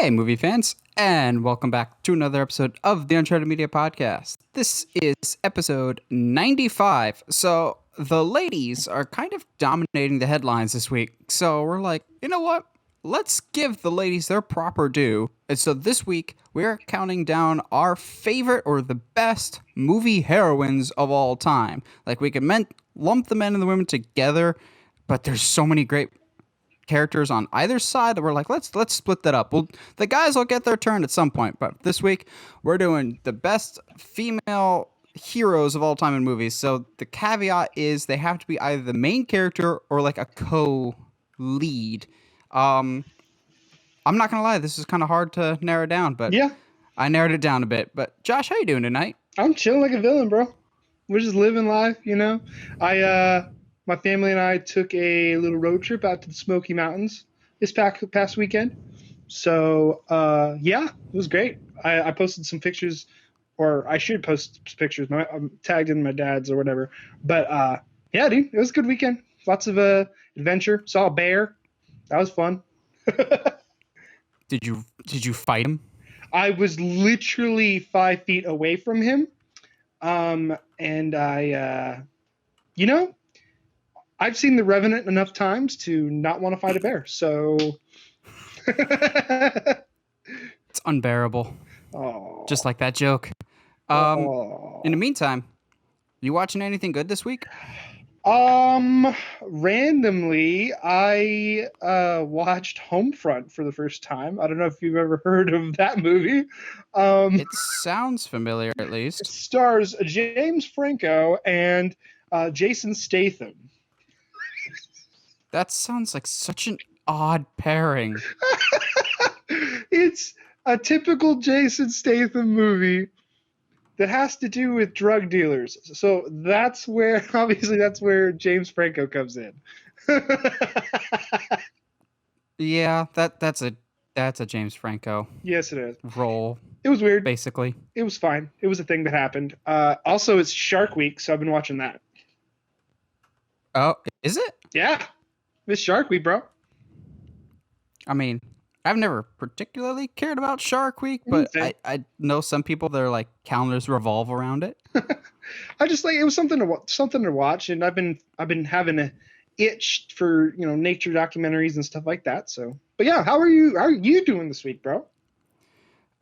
Hey, movie fans, and welcome back to another episode of the Uncharted Media Podcast. This is episode 95. So, the ladies are kind of dominating the headlines this week. So, we're like, you know what? Let's give the ladies their proper due. And so, this week, we're counting down our favorite or the best movie heroines of all time. Like, we can lump the men and the women together, but there's so many great characters on either side that we're like, let's split that up. Well, the guys will get their turn at some point, but this week we're doing the best female heroes of all time in movies. So the caveat is they have to be either the main character or like a co-lead. I'm not gonna lie, this is kind of hard to narrow down, but Yeah, I narrowed it down a bit. But Josh, how you doing tonight? I'm chilling like a villain, bro. We're just living life, you know. My family and I took a little road trip out to the Smoky Mountains this past weekend. So, yeah, it was great. I posted some pictures, or I should post pictures. I'm tagged in my dad's or whatever. But yeah, dude, it was a good weekend. Lots of adventure. Saw a bear. That was fun. Did you fight him? I was literally 5 feet away from him. And I've seen The Revenant enough times to not want to fight a bear. So It's unbearable. oh, Just like that joke. oh. In the meantime, you watching anything good this week? Randomly, I watched Homefront for the first time. I don't know if you've ever heard of that movie. It sounds familiar, at It least. stars James Franco and Jason Statham. That sounds like such an odd pairing. It's a typical Jason Statham movie that has to do with drug dealers. So that's where James Franco comes in. Yeah, that's a James Franco Yes, it is. role, It was weird. basically. It was fine. It was a thing that happened. Also, it's Shark Week, so I've been watching that. Oh, is it? Yeah, it's Shark Week, bro. I mean, I've never particularly cared about Shark Week, but Same. I know some people, their like calendars revolve around it. I just like it was something to watch, and I've been having a itch for nature documentaries and stuff like that. So, but yeah, how are you doing this week, bro?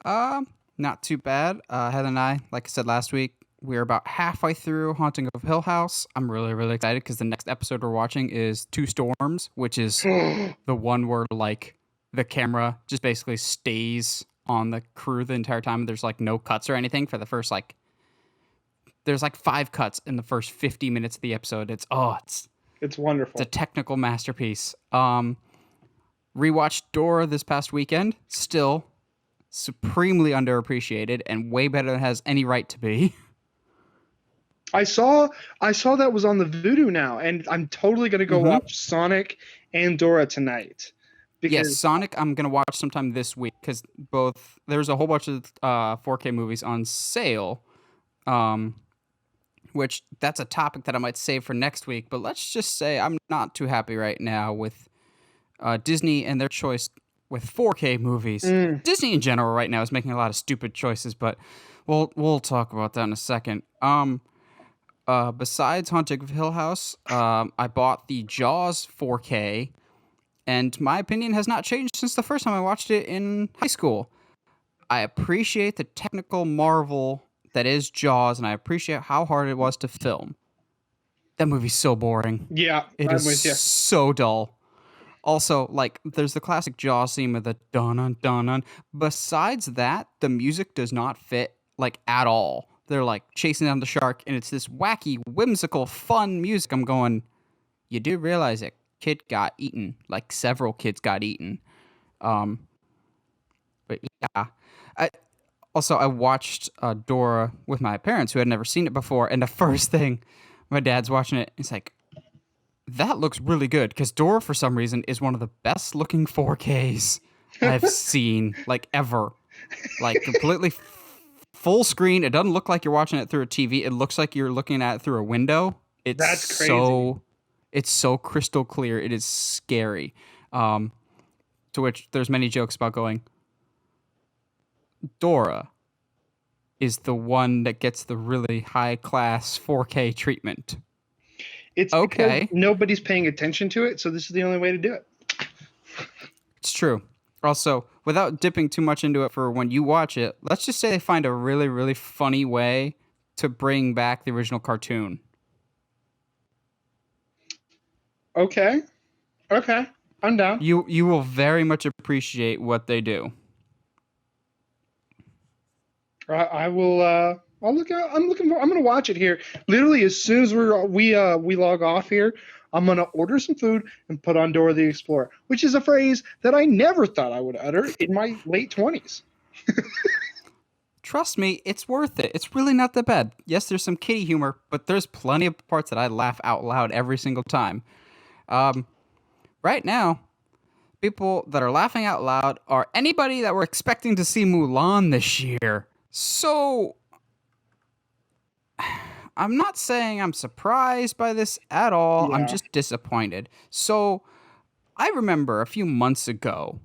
Not too bad. Heather and I, like I said last week, we're about halfway through Haunting of Hill House. I'm really, really excited because the next episode we're watching is Two Storms, which is the one where like the camera just basically stays on the crew the entire time. There's like no cuts or anything for the first there's like 5 cuts in the first 50 minutes of the episode. It's wonderful. It's a technical masterpiece. Rewatched Dora this past weekend. Still supremely underappreciated and way better than it has any right to be. I saw that was on the Vudu now, and I'm totally gonna go watch Sonic and Dora tonight. Yes, Sonic I'm going to watch sometime this week because there's a whole bunch of 4K movies on sale, which that's a topic that I might save for next week. But let's just say I'm not too happy right now with Disney and their choice with 4K movies. Disney in general right now is making a lot of stupid choices, but we'll talk about that in a second. Besides Haunting of Hill House, I bought the Jaws 4K. And my opinion has not changed since the first time I watched it in high school. I appreciate the technical marvel that is Jaws, and I appreciate how hard it was to film. That movie's so boring. Yeah, It I'm is with you. so dull. Also, like, there's the classic Jaws theme of the dun-dun-dun-dun. Besides that, the music does not fit, like, at all. They're, like, chasing down the shark, and it's this wacky, whimsical, fun music. I'm going, you do realize it. Kid got eaten, like several kids got eaten. But yeah, I watched Dora with my parents who had never seen it before, and the first thing my dad's watching it, he's like, that looks really good, because Dora for some reason is one of the best looking 4Ks I've seen like ever, like completely full screen. It doesn't look like you're watching it through a TV. It looks like you're looking at it through a window. That's crazy. It's so crystal clear. It is scary. To which there's many jokes about going, Dora is the one that gets the really high class 4K treatment. It's because Okay, nobody's paying attention to it, so this is the only way to do it. it's true. Also, without dipping too much into it for when you watch it, let's just say they find a really, really funny way to bring back the original cartoon. Okay. Okay. I'm down. You will very much appreciate what they do. I will. I'll look out. I'm looking for. I'm gonna watch it here. Literally, as soon as we log off here, I'm gonna order some food and put on Dora the Explorer, which is a phrase that I never thought I would utter in my late 20s. Trust me, it's worth it. It's really not that bad. Yes, there's some kiddie humor, but there's plenty of parts that I laugh out loud every single time. Right now, people that are laughing out loud are anybody that were expecting to see Mulan this year. So, I'm not saying I'm surprised by this at all. I'm Yeah. just disappointed. So, I remember a few months ago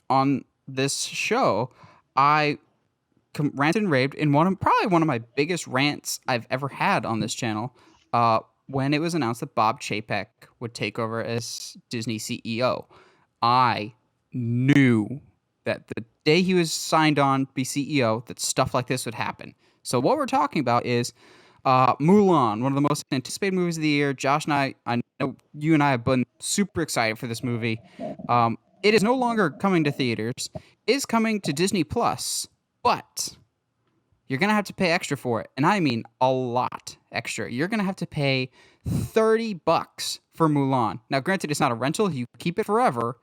on this show, I ranted and raved in probably one of my biggest rants I've ever had on this channel. When it was announced that Bob Chapek would take over as Disney CEO, I knew that the day he was signed on to be CEO, that stuff like this would happen. So what we're talking about is Mulan, one of the most anticipated movies of the year. Josh and I know you and I have been super excited for this movie. It is no longer coming to theaters. It is coming to Disney Plus, but you're going to have to pay extra for it. And I mean a lot extra. You're going to have to pay $30 for Mulan. Now, granted, it's not a rental. You keep it forever.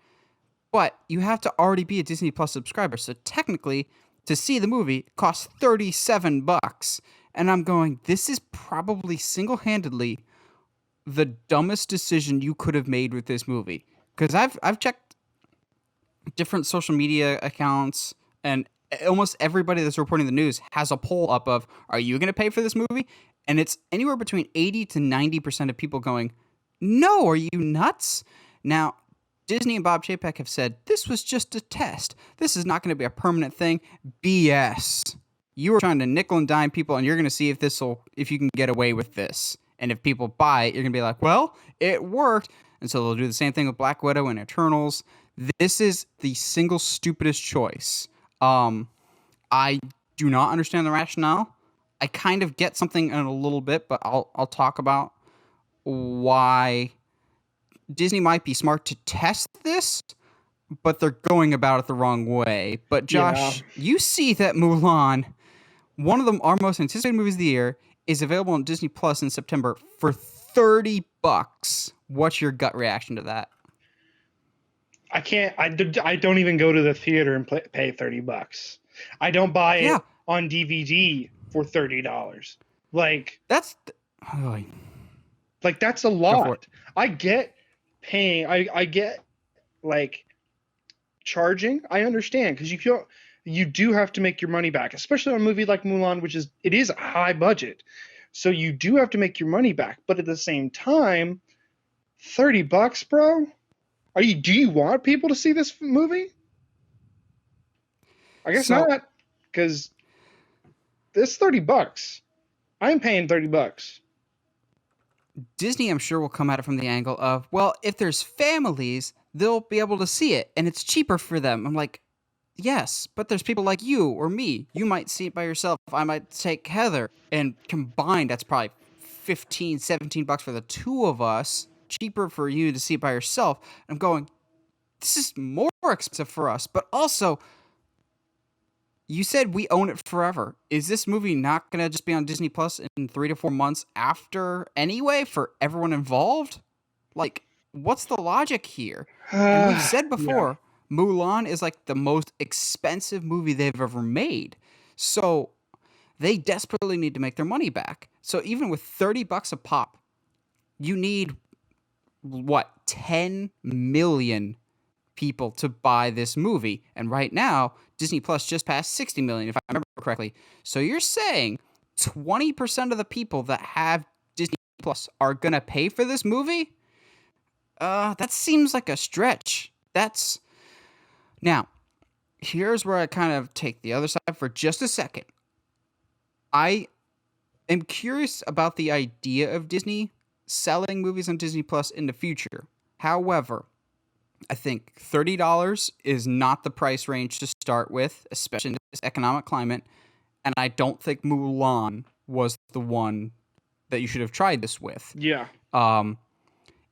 But you have to already be a Disney Plus subscriber. So technically, to see the movie, it costs $37. And I'm going, this is probably single-handedly the dumbest decision you could have made with this movie. Because I've checked different social media accounts, and almost everybody that's reporting the news has a poll up of, are you going to pay for this movie? And it's anywhere between 80 to 90% of people going, no, are you nuts? Now, Disney and Bob Chapek have said, this was just a test. This is not going to be a permanent thing. BS. You are trying to nickel and dime people, and you're going to see if you can get away with this. And if people buy it, you're going to be like, well, it worked. And so they'll do the same thing with Black Widow and Eternals. This is the single stupidest choice. I do not understand the rationale. I kind of get something in a little bit, but I'll talk about why Disney might be smart to test this, but they're going about it the wrong way. But Josh, you see that Mulan, one of our most anticipated movies of the year, is available on Disney Plus in September for $30. What's your gut reaction to that? I can't. I don't even go to the theater and pay $30. I don't buy it on DVD for $30. Like that's that's a lot. I get paying. I get like charging. I understand because you do have to make your money back, especially on a movie like Mulan, which is a high budget, so you do have to make your money back. But at the same time, $30, bro. Do you want people to see this movie? I guess not, because this $30. I'm paying $30. Disney, I'm sure, will come at it from the angle of, well, if there's families, they'll be able to see it, and it's cheaper for them. I'm like, yes, but there's people like you or me. You might see it by yourself. I might take Heather, and combined, that's probably $15, $17 for the two of us. Cheaper for you to see it by yourself. I'm going, this is more expensive for us, but also, you said we own it forever. Is this movie not going to just be on Disney Plus in 3 to 4 months after anyway for everyone involved? Like, what's the logic here? And we've said before, Mulan is like the most expensive movie they've ever made. So they desperately need to make their money back. So even with $30 a pop, you need, 10 million people to buy this movie. And right now, Disney Plus just passed 60 million, if I remember correctly. So you're saying 20% of the people that have Disney Plus are going to pay for this movie? That seems like a stretch. Now, here's where I kind of take the other side for just a second. I am curious about the idea of Disney selling movies on Disney Plus in the future. However, I think $30 is not the price range to start with, especially in this economic climate. And I don't think Mulan was the one that you should have tried this with. Yeah.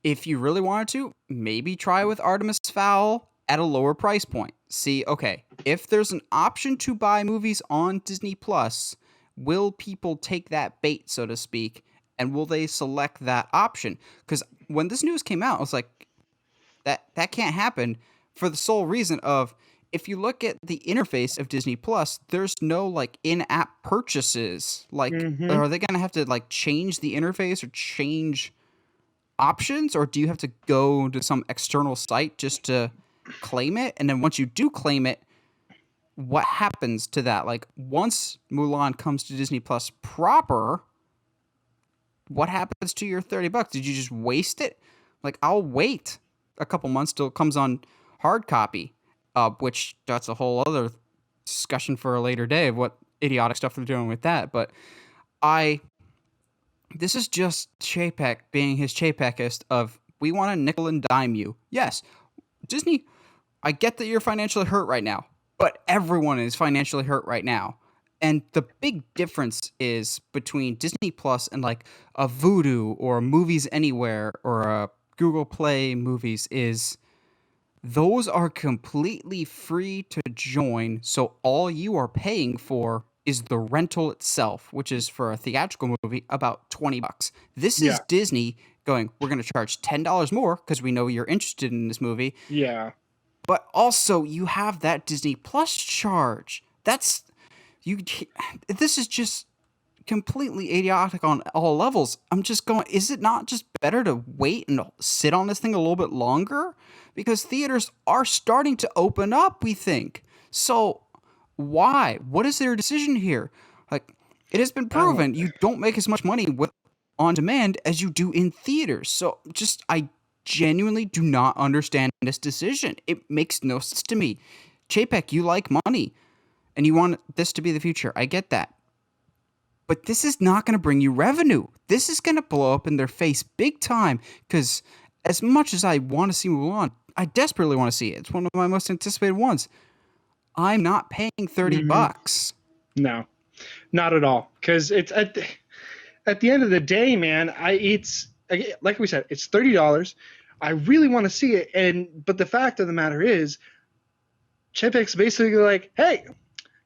If you really wanted to, maybe try with Artemis Fowl at a lower price point. See, okay, if there's an option to buy movies on Disney Plus, will people take that bait, so to speak, and will they select that option? Because when this news came out, I was like, that can't happen for the sole reason of if you look at the interface of Disney Plus, there's no like in-app purchases. Like, are they gonna have to like change the interface or change options, or do you have to go to some external site just to claim it? And then once you do claim it, what happens to that? Like once Mulan comes to Disney Plus proper, what happens to your $30? Did you just waste it? Like I'll wait a couple months till it comes on hard copy, which that's a whole other discussion for a later day of what idiotic stuff they're doing with that. But this is just Chapek being his Chapekist of, we want to nickel and dime you. Yes, Disney, I get that you're financially hurt right now, but everyone is financially hurt right now. And the big difference is between Disney Plus and like a Vudu or Movies Anywhere or a Google Play Movies is those are completely free to join. So all you are paying for is the rental itself, which is for a theatrical movie about $20. This is Disney going, we're going to charge $10 more because we know you're interested in this movie. Yeah. But also you have that Disney Plus charge. This is just completely idiotic on all levels. I'm just going, is it not just better to wait and sit on this thing a little bit longer? Because theaters are starting to open up, we think. So why? What is their decision here? Like, it has been proven you don't make as much money with on demand as you do in theaters. So I genuinely do not understand this decision. It makes no sense to me. Chapek, you like money and you want this to be the future. I get that. But this is not going to bring you revenue. This is going to blow up in their face big time because as much as I want to see Mulan, I desperately want to see it. It's one of my most anticipated ones. I'm not paying $30. No, not at all. Because it's at the end of the day, man. It's like we said, it's $30. I really want to see it, but the fact of the matter is, Chapek's basically like, hey,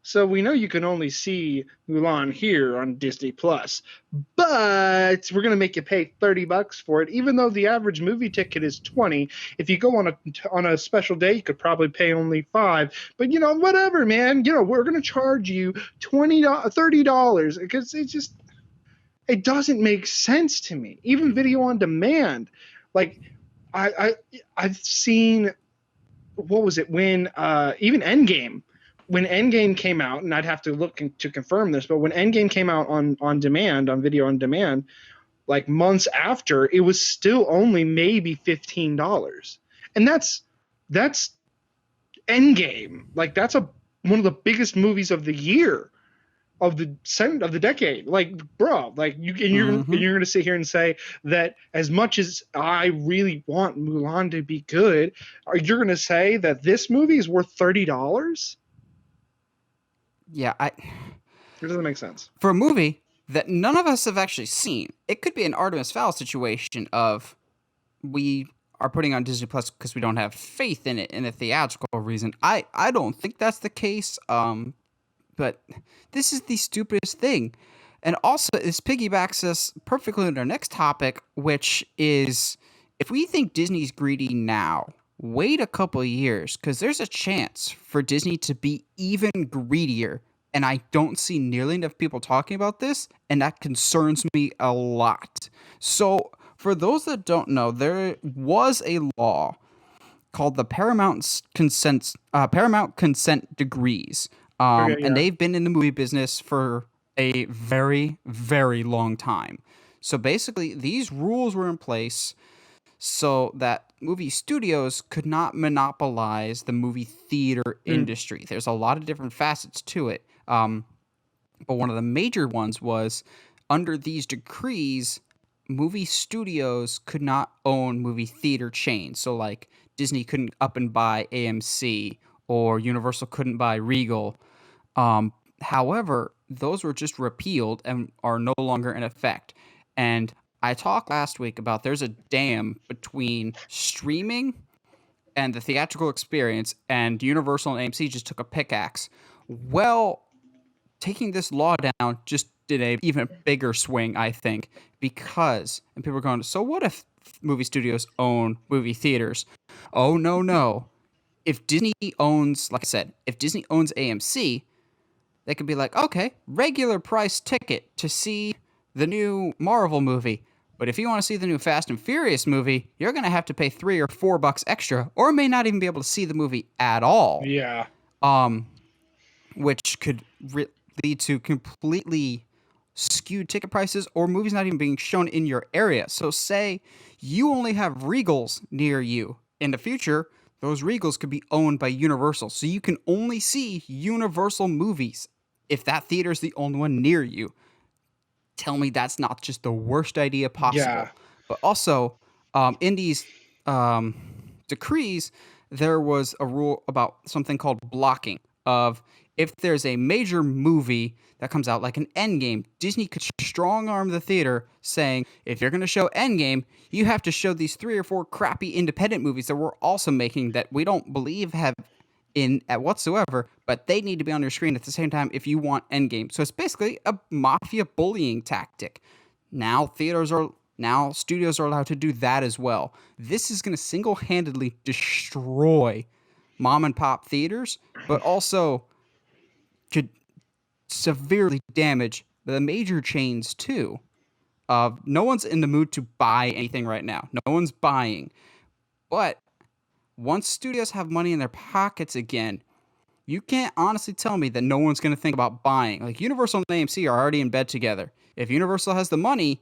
so we know you can only see Mulan here on Disney Plus, but we're gonna make you pay $30 for it, even though the average movie ticket is $20. If you go on a special day, you could probably pay only $5. But whatever, man. We're gonna charge you $30 because it doesn't make sense to me. Even video on demand, like I've seen, what was it when even Endgame. When Endgame came out, and I'd have to look to confirm this, but when Endgame came out on demand, on video on demand, like months after, it was still only maybe $15, and that's Endgame. Like that's one of the biggest movies of the year, of the decade. Like, bro, like you're gonna sit here and say that as much as I really want Mulan to be good, you're gonna say that this movie is worth $30? Yeah, it doesn't make sense. For a movie that none of us have actually seen, it could be an Artemis Fowl situation of we are putting on Disney Plus because we don't have faith in it in a theatrical reason. I don't think that's the case. But this is the stupidest thing. And also, this piggybacks us perfectly into our next topic, which is if we think Disney's greedy now, wait a couple of years, because there's a chance for Disney to be even greedier. And I don't see nearly enough people talking about this, and that concerns me a lot. So, for those that don't know, there was a law called the Paramount Consent Decrees. And they've been in the movie business for a very, very long time. So basically, these rules were in place so that movie studios could not monopolize the movie theater industry. There's a lot of different facets to it. But one of the major ones was under these decrees, movie studios could not own movie theater chains. So, like, Disney couldn't up and buy AMC, or Universal couldn't buy Regal. However, those were just repealed and are no longer in effect. And I talked last week about there's a dam between streaming and the theatrical experience, and Universal and AMC just took a pickaxe. Well, taking this law down just did a even bigger swing, I think, because, and people are going, so what if movie studios own movie theaters? Oh, no, no. If Disney owns, like I said, if Disney owns AMC, they could be like, okay, regular price ticket to see the new Marvel movie. But if you want to see the new Fast and Furious movie, you're going to have to pay $3 or $4 extra, or may not even be able to see the movie at all. Yeah. Which could lead to completely skewed ticket prices, or movies not even being shown in your area. So say you only have Regals near you. In the future, those Regals could be owned by Universal. So you can only see Universal movies if that theater is the only one near you. Tell me that's not just the worst idea possible. Yeah. But also, in these decrees, there was a rule about something called blocking. Of if there's a major movie that comes out, like an Endgame, Disney could strong arm the theater saying, if you're going to show Endgame, you have to show these 3 or 4 crappy independent movies that we're also making that we don't believe have in at whatsoever, but they need to be on your screen at the same time if you want Endgame. So it's basically a mafia bullying tactic. Now studios are allowed to do that as well. This is going to single-handedly destroy mom and pop theaters, but also could severely damage the major chains too. No one's in the mood to buy anything right now. No one's buying. But once studios have money in their pockets again, you can't honestly tell me that no one's going to think about buying. Like, Universal and AMC are already in bed together. If Universal has the money,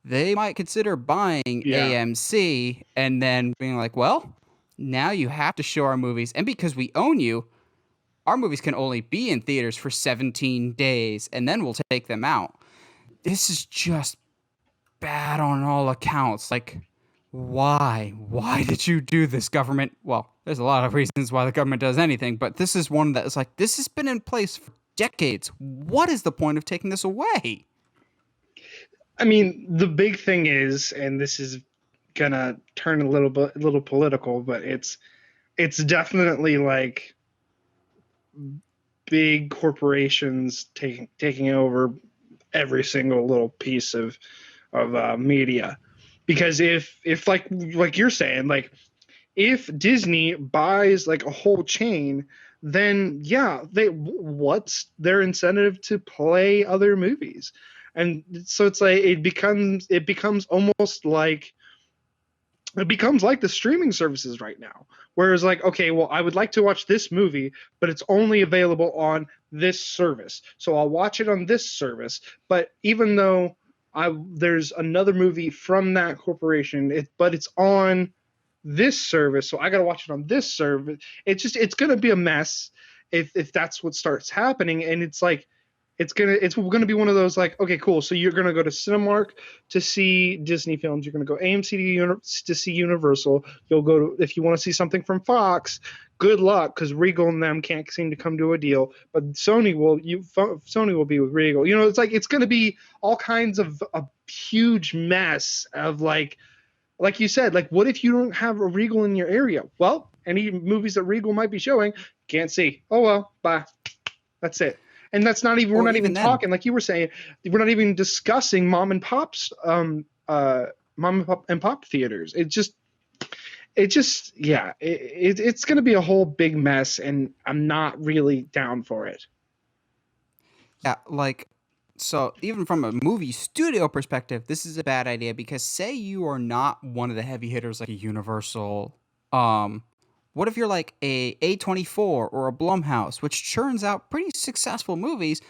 they might consider buying AMC and then being like, well, now you have to show our movies. And because we own you, our movies can only be in theaters for 17 days, and then we'll take them out. This is just bad on all accounts. Like, why? Why did you do this, government? Well, there's a lot of reasons why the government does anything, but this is one that is like, this has been in place for decades. What is the point of taking this away? I mean, the big thing is, and this is gonna turn a little political, but it's definitely like big corporations taking over every single little piece of media. Because if like you're saying, like, if Disney buys like a whole chain, then what's their incentive to play other movies? And so it's like it becomes almost like the streaming services right now. Whereas, like, okay, well, I would like to watch this movie, but it's only available on this service. So I'll watch it on this service. But even though there's another movie from that corporation, but it's on this service, so I got to watch it on this service. It's going to be a mess if that's what starts happening. And it's like, it's gonna be one of those, like, okay, cool. So you're gonna go to Cinemark to see Disney films. You're gonna go AMC to see Universal. You'll go to, if you want to see something from Fox, good luck, because Regal and them can't seem to come to a deal. But Sony will be with Regal. You know, it's like it's gonna be all kinds of a huge mess of like you said, like, what if you don't have a Regal in your area? Well, any movies that Regal might be showing, can't see. Oh well, bye. That's it. And that's not even, we're not even talking, like you were saying, we're not even discussing mom and pop theaters. It's going to be a whole big mess, and I'm not really down for it. Yeah, like, so even from a movie studio perspective, this is a bad idea, because say you are not one of the heavy hitters like a Universal, what if you're like a A24 or a Blumhouse, which churns out pretty successful movies,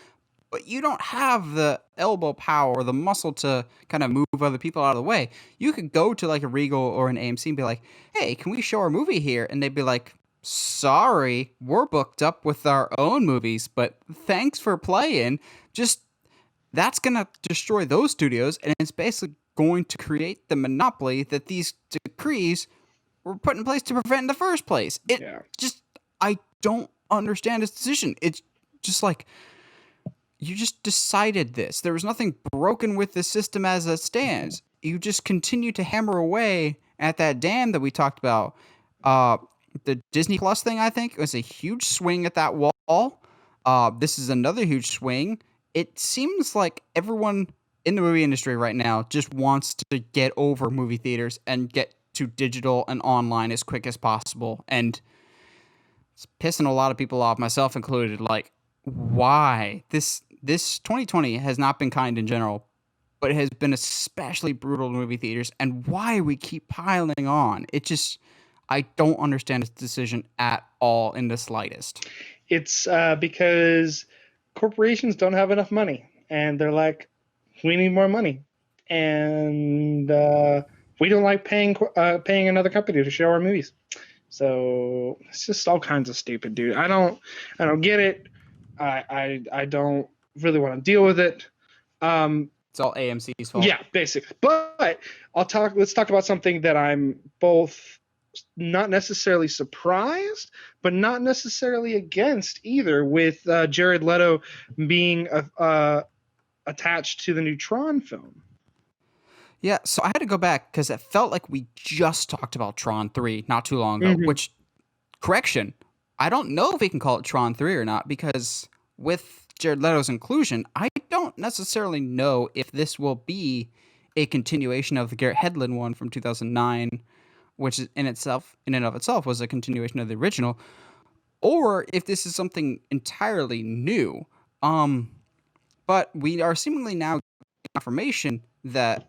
but you don't have the elbow power or the muscle to kind of move other people out of the way. You could go to like a Regal or an AMC and be like, hey, can we show our movie here? And they'd be like, sorry, we're booked up with our own movies, but thanks for playing. Just that's going to destroy those studios, and it's basically going to create the monopoly that these decrees were put in place to prevent in the first place. I don't understand this decision. It's just like, you just decided this. There was nothing broken with the system as it stands. You just continue to hammer away at that dam that we talked about. The Disney Plus thing, I think, was a huge swing at that wall. This is another huge swing. It seems like everyone in the movie industry right now just wants to get over movie theaters and get to digital and online as quick as possible. And it's pissing a lot of people off, myself included. Like, why? This 2020 has not been kind in general, but it has been especially brutal to movie theaters. And why we keep piling on? It just, I don't understand this decision at all in the slightest. It's because corporations don't have enough money, and they're like, we need more money, and we don't like paying another company to show our movies. So it's just all kinds of stupid, dude. I don't get it. I don't really want to deal with it. It's all AMC's fault. Yeah, basically. But let's talk about something that I'm both not necessarily surprised, but not necessarily against either, with Jared Leto being attached to the new Tron film. Yeah, so I had to go back because it felt like we just talked about Tron 3 not too long ago, which, correction, I don't know if we can call it Tron 3 or not, because with Jared Leto's inclusion, I don't necessarily know if this will be a continuation of the Garrett Hedlund one from 2009, which is in and of itself was a continuation of the original, or if this is something entirely new. But we are seemingly now getting confirmation that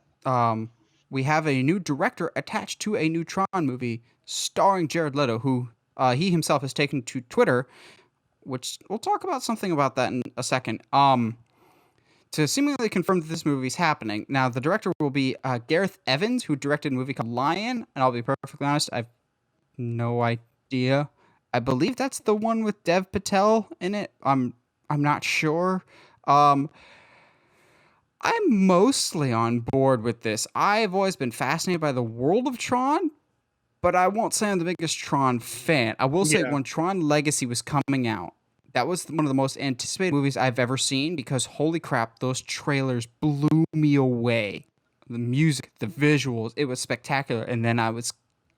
we have a new director attached to a new Tron movie starring Jared Leto, who he himself has taken to Twitter, which we'll talk about something about that in a second, to seemingly confirm that this movie is happening. Now, the director will be Gareth Evans, who directed a movie called Lion, and I'll be perfectly honest, I've no idea. I believe that's the one with Dev Patel in it. I'm not sure. I'm mostly on board with this. I've always been fascinated by the world of Tron, but I won't say I'm the biggest Tron fan. I will say when Tron Legacy was coming out, that was one of the most anticipated movies I've ever seen, because holy crap, those trailers blew me away. The music, the visuals, it was spectacular. And then I was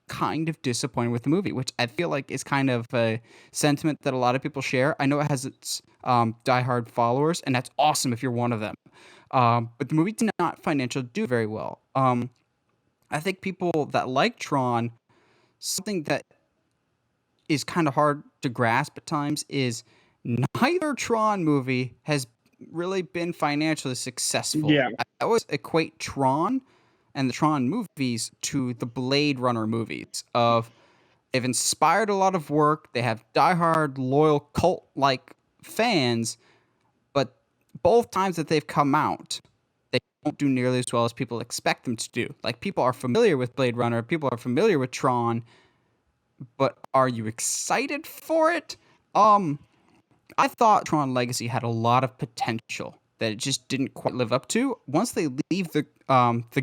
kind of disappointed with the movie, which I feel like is kind of a sentiment that a lot of people share. I know it has its diehard followers, and that's awesome if you're one of them. But the movie did not financially do very well. I think people that like Tron, something that is kind of hard to grasp at times is neither Tron movie has really been financially successful. Yeah. I always equate Tron and the Tron movies to the Blade Runner movies. They've inspired a lot of work. They have diehard, loyal, cult-like fans, but both times that they've come out, they don't do nearly as well as people expect them to do. Like, people are familiar with Blade Runner, people are familiar with Tron, but are you excited for it? I thought Tron Legacy had a lot of potential that it just didn't quite live up to. Once they leave the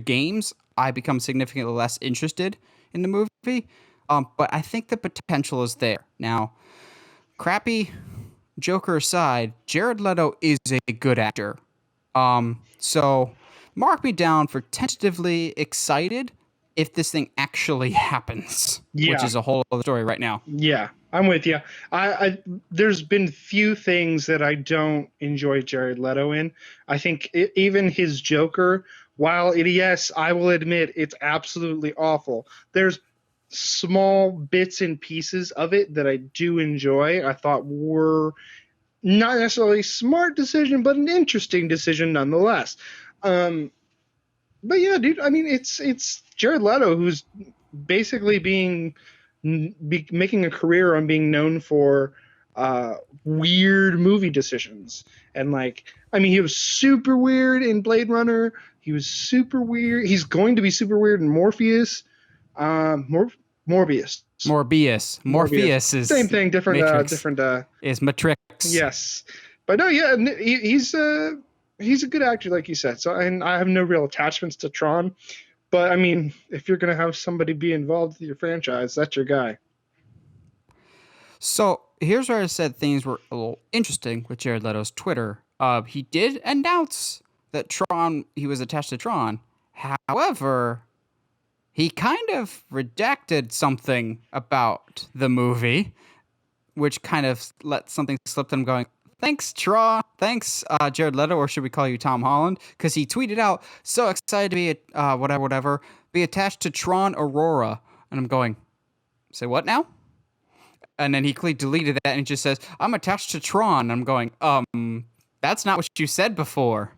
games, I become significantly less interested in the movie. But I think the potential is there. Now, crappy Joker aside, Jared Leto is a good actor. So mark me down for tentatively excited if this thing actually happens, which is a whole other story right now. Yeah, I'm with you. I there's been few things that I don't enjoy Jared Leto in. I think even his Joker, while yes, I will admit it's absolutely awful, there's small bits and pieces of it that I do enjoy. I thought were not necessarily a smart decision, but an interesting decision nonetheless. But yeah, dude, I mean, it's Jared Leto who's basically making a career on being known for weird movie decisions. And like, I mean, he was super weird in Blade Runner. He was super weird. He's going to be super weird in Morpheus. Morbius. Morpheus Same is thing, different Matrix. Is Matrix. Yes. But no, yeah, he's a good actor, like you said. So, and I have no real attachments to Tron, but I mean, if you're gonna have somebody be involved with your franchise, that's your guy. So here's where I said things were a little interesting with Jared Leto's Twitter. He did announce that he was attached to Tron. However, he kind of redacted something about the movie, which kind of let something slip. I'm going, thanks, Thanks, Jared Leto, or should we call you Tom Holland? Because he tweeted out, so excited to be, whatever, be attached to Tron Aurora. And I'm going, say what now? And then he deleted that and he just says, I'm attached to Tron. I'm going, that's not what you said before.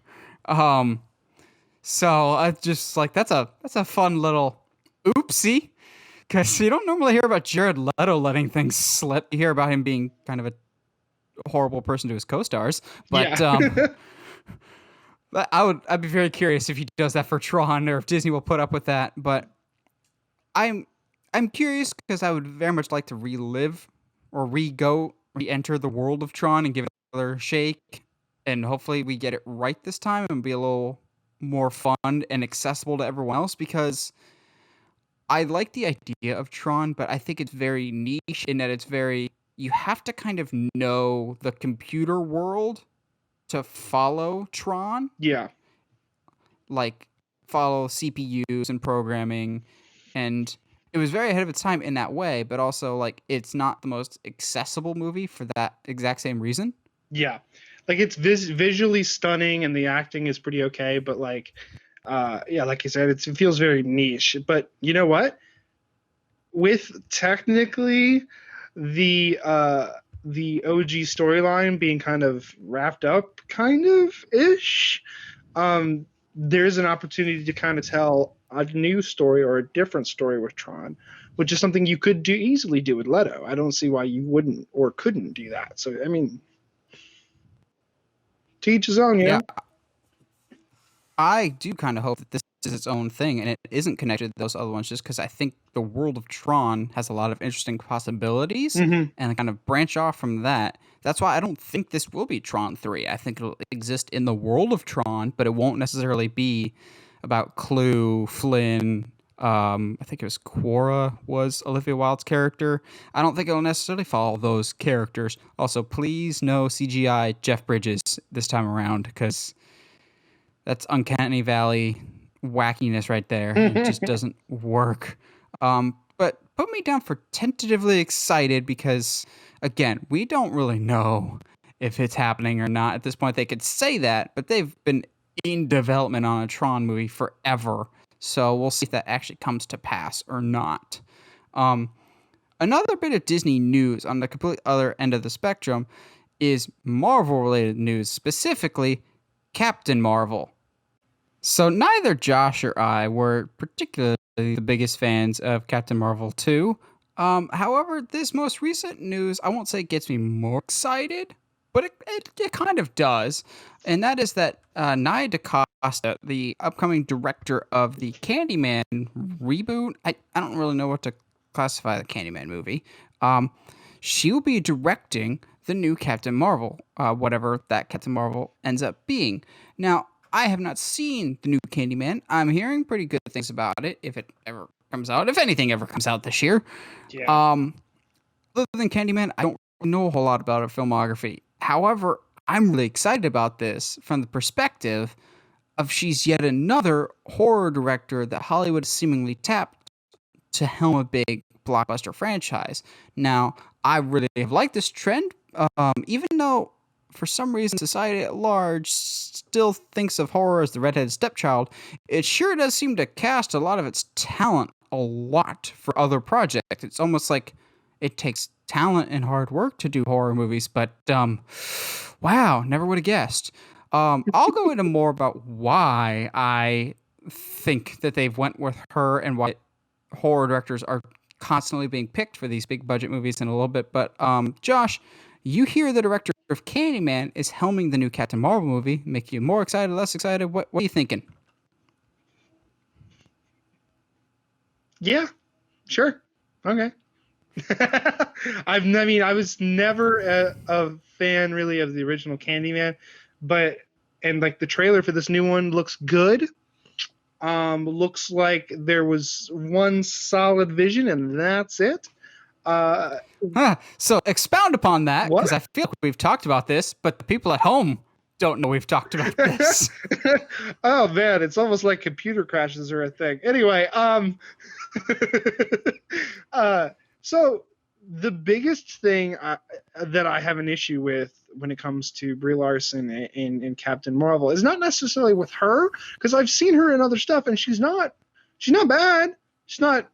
So I just like, that's a fun little oopsie. Because you don't normally hear about Jared Leto letting things slip. You hear about him being kind of a horrible person to his co-stars. But Yeah. but I'd be very curious if he does that for Tron or if Disney will put up with that. But I'm curious because I would very much like to relive or re-enter the world of Tron and give it another shake. And hopefully we get it right this time and be a little more fun and accessible to everyone else, because I like the idea of Tron, but I think it's very niche in that you have to kind of know the computer world to follow Tron. Yeah. Like, follow CPUs and programming. And it was very ahead of its time in that way, but also, like, it's not the most accessible movie for that exact same reason. Yeah. Like, it's visually stunning and the acting is pretty okay, but like, yeah, like you said, it feels very niche. But you know what? With technically the OG storyline being kind of wrapped up, kind of ish, there's an opportunity to kind of tell a new story or a different story with Tron, which is something you could easily do with Leto. I don't see why you wouldn't or couldn't do that. So I mean, to each his own, Yeah, I do kind of hope that this is its own thing and it isn't connected to those other ones, just because I think the world of Tron has a lot of interesting possibilities Mm-hmm. and kind of branch off from that. That's why I don't think this will be Tron 3. I think it'll exist in the world of Tron, but it won't necessarily be about Clue, Flynn. I think it was Quora was Olivia Wilde's character. I don't think it'll necessarily follow those characters. Also, please no CGI Jeff Bridges this time around, because that's Uncanny Valley wackiness right there. It just doesn't work. But put me down for tentatively excited because, again, we don't really know if it's happening or not. At this point, they could say that, but they've been in development on a Tron movie forever. So we'll see if that actually comes to pass or not. Another bit of Disney news on the complete other end of the spectrum is Marvel-related news, specifically Captain Marvel. So neither Josh or I were particularly the biggest fans of Captain Marvel 2. However, this most recent news, I won't say it gets me more excited, but it kind of does. And that is that Nia DaCosta, the upcoming director of the Candyman reboot, I don't really know what to classify the Candyman movie. She will be directing the new Captain Marvel, whatever that Captain Marvel ends up being. Now, I have not seen the new Candyman. I'm hearing pretty good things about it, if it ever comes out, if anything ever comes out this year. Yeah. Other than Candyman, I don't know a whole lot about her filmography. However, I'm really excited about this from the perspective of she's yet another horror director that Hollywood seemingly tapped to helm a big blockbuster franchise. Now, I really have liked this trend, even though for some reason society at large still thinks of horror as the redheaded stepchild. It sure does seem to cast a lot of its talent a lot for other projects. It's almost like it takes talent and hard work to do horror movies, but wow, never would have guessed. I'll go into more about why I think that they've went with her and why horror directors are constantly being picked for these big budget movies in a little bit. But Josh, You hear the director of Candyman is helming the new Captain Marvel movie. Make you more excited, less excited? What are you thinking? Yeah, sure. Okay. I was never a fan really of the original Candyman, but and like the trailer for this new one looks good. Looks like there was one solid vision and that's it. Uh, So expound upon that, what? because I feel like we've talked about this, but the people at home don't know we've talked about this. Oh man, it's almost like computer crashes are a thing. Anyway, uh, so the biggest thing that I have an issue with when it comes to Brie Larson in Captain Marvel is not necessarily with her, because I've seen her in other stuff and she's not bad. She's not,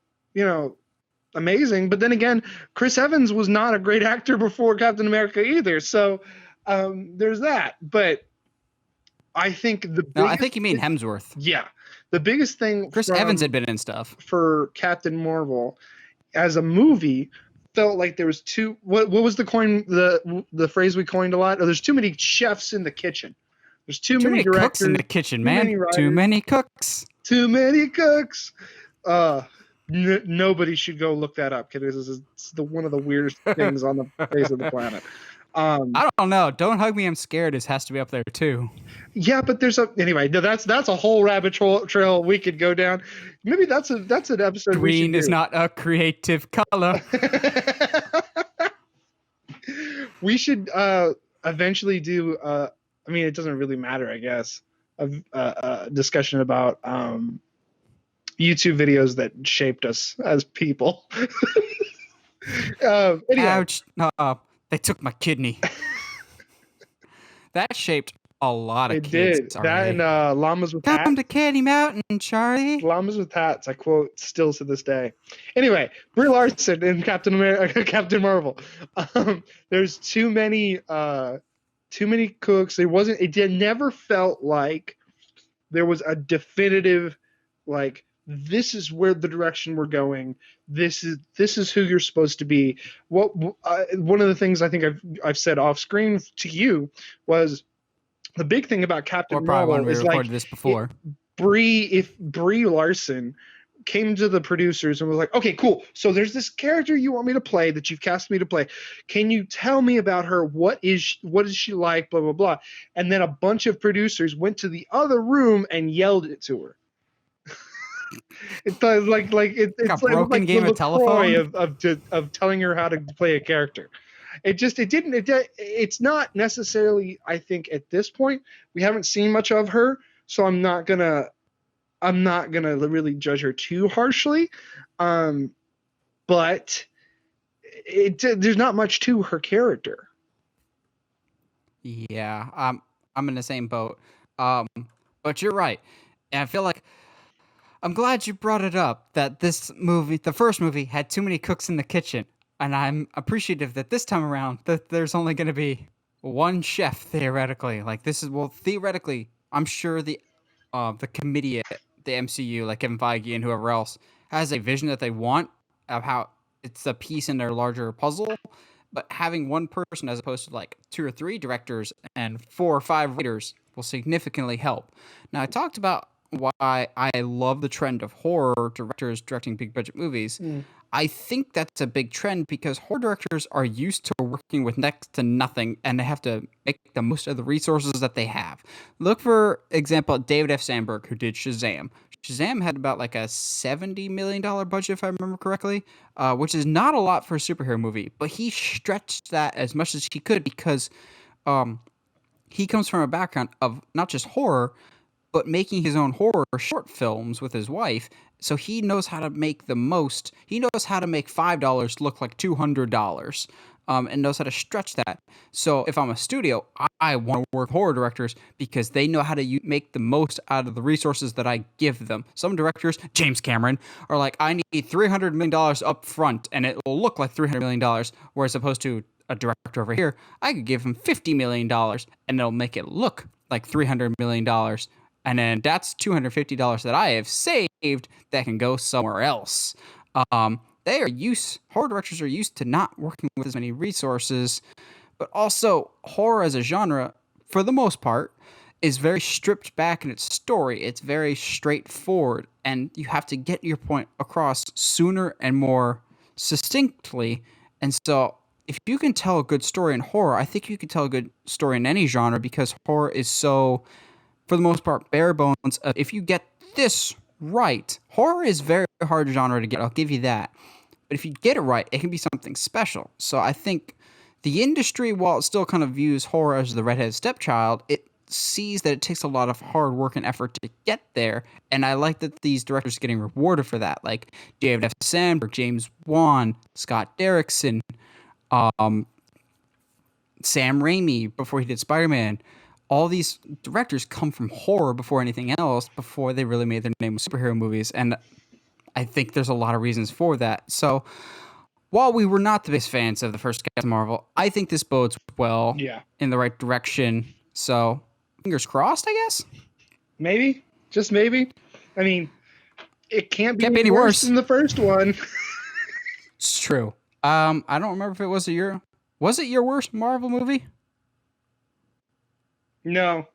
amazing. But then again, Chris Evans was not a great actor before Captain America either. So there's that. But I think No, I think you mean Hemsworth. yeah, the biggest thing Chris Evans had been in stuff. for Captain Marvel as a movie felt like there was too what was the phrase we coined a lot? Oh, there's too many chefs in the kitchen. There's too many directors cooks in the kitchen, man. Too many cooks. Too many cooks. Nobody should go look that up, because it's one of the weirdest things on the face of the planet. I don't know. Don't hug me, I'm scared. This has to be up there too. Yeah, but anyway. No, that's a whole rabbit trail we could go down. Maybe that's an episode. Green is not a creative color. We should eventually do. I mean, it doesn't really matter, I guess. A discussion about YouTube videos that shaped us as people. Anyway. Ouch. They took my kidney. That shaped a lot of kids. It did. That and Llamas with Hats. Come to Candy Mountain, Charlie. Llamas with Hats, I quote still to this day. Anyway, Brie Larson in Captain Marvel. There's too many cooks. It never felt like there was a definitive, like, this is where the direction we're going. This is who you're supposed to be. One of the things I think I've said off screen to you was the big thing about Captain Marvel is like this before. If Brie Larson came to the producers and was like, okay, cool. So there's this character you want me to play that you've cast me to play. Can you tell me about her? What is she like? Blah, blah, blah. And then a bunch of producers went to the other room and yelled it to her. It's like it's a broken like game of telephone of telling her how to play a character. It's not necessarily, I think at this point we haven't seen much of her, so I'm not gonna really judge her too harshly. But there's not much to her character. Yeah, I'm in the same boat. But you're right. And I feel like I'm glad you brought it up that this movie, the first movie, had too many cooks in the kitchen. And I'm appreciative that this time around that there's only going to be one chef theoretically. Like theoretically, I'm sure the committee at the MCU, like Kevin Feige and whoever else, has a vision that they want of how it's a piece in their larger puzzle. But having one person as opposed to like 2 or 3 directors and 4 or 5 writers will significantly help. Now, I talked about why I love the trend of horror directors directing big budget movies. I think that's a big trend because horror directors are used to working with next to nothing and they have to make the most of the resources that they have. Look, for example, at David F. Sandberg, who did Shazam. Shazam had about like a $70 million budget, if I remember correctly, which is not a lot for a superhero movie, but he stretched that as much as he could because he comes from a background of not just horror, but making his own horror short films with his wife. So he knows how to make the most. He knows how to make $5 look like $200, and knows how to stretch that. So if I'm a studio, I want to work with horror directors because they know how to make the most out of the resources that I give them. Some directors, James Cameron, are like, I need $300 million up front, and it will look like $300 million, whereas opposed to a director over here, I could give him $50 million, and it'll make it look like $300 million. And then that's $250 that I have saved that can go somewhere else. Horror directors are used to not working with as many resources. but also horror as a genre, for the most part, is very stripped back in its story. It's very straightforward, and you have to get your point across sooner and more succinctly. And so, if you can tell a good story in horror, I think you can tell a good story in any genre, because horror is so, for the most part, bare bones. If you get this right, horror is very hard genre to get. I'll give you that. But if you get it right, it can be something special. So I think the industry, while it still kind of views horror as the redheaded stepchild, it sees that it takes a lot of hard work and effort to get there. And I like that these directors are getting rewarded for that. Like David F. Sandberg, James Wan, Scott Derrickson, Sam Raimi before he did Spider-Man. All these directors come from horror before anything else, before they really made their name with superhero movies. And I think there's a lot of reasons for that. So while we were not the biggest fans of the first Captain Marvel, I think this bodes well in the right direction. So fingers crossed, I guess. Maybe. Just maybe. I mean, it can't be any worse than the first one. It's true. I don't remember if it was was it your worst Marvel movie? No.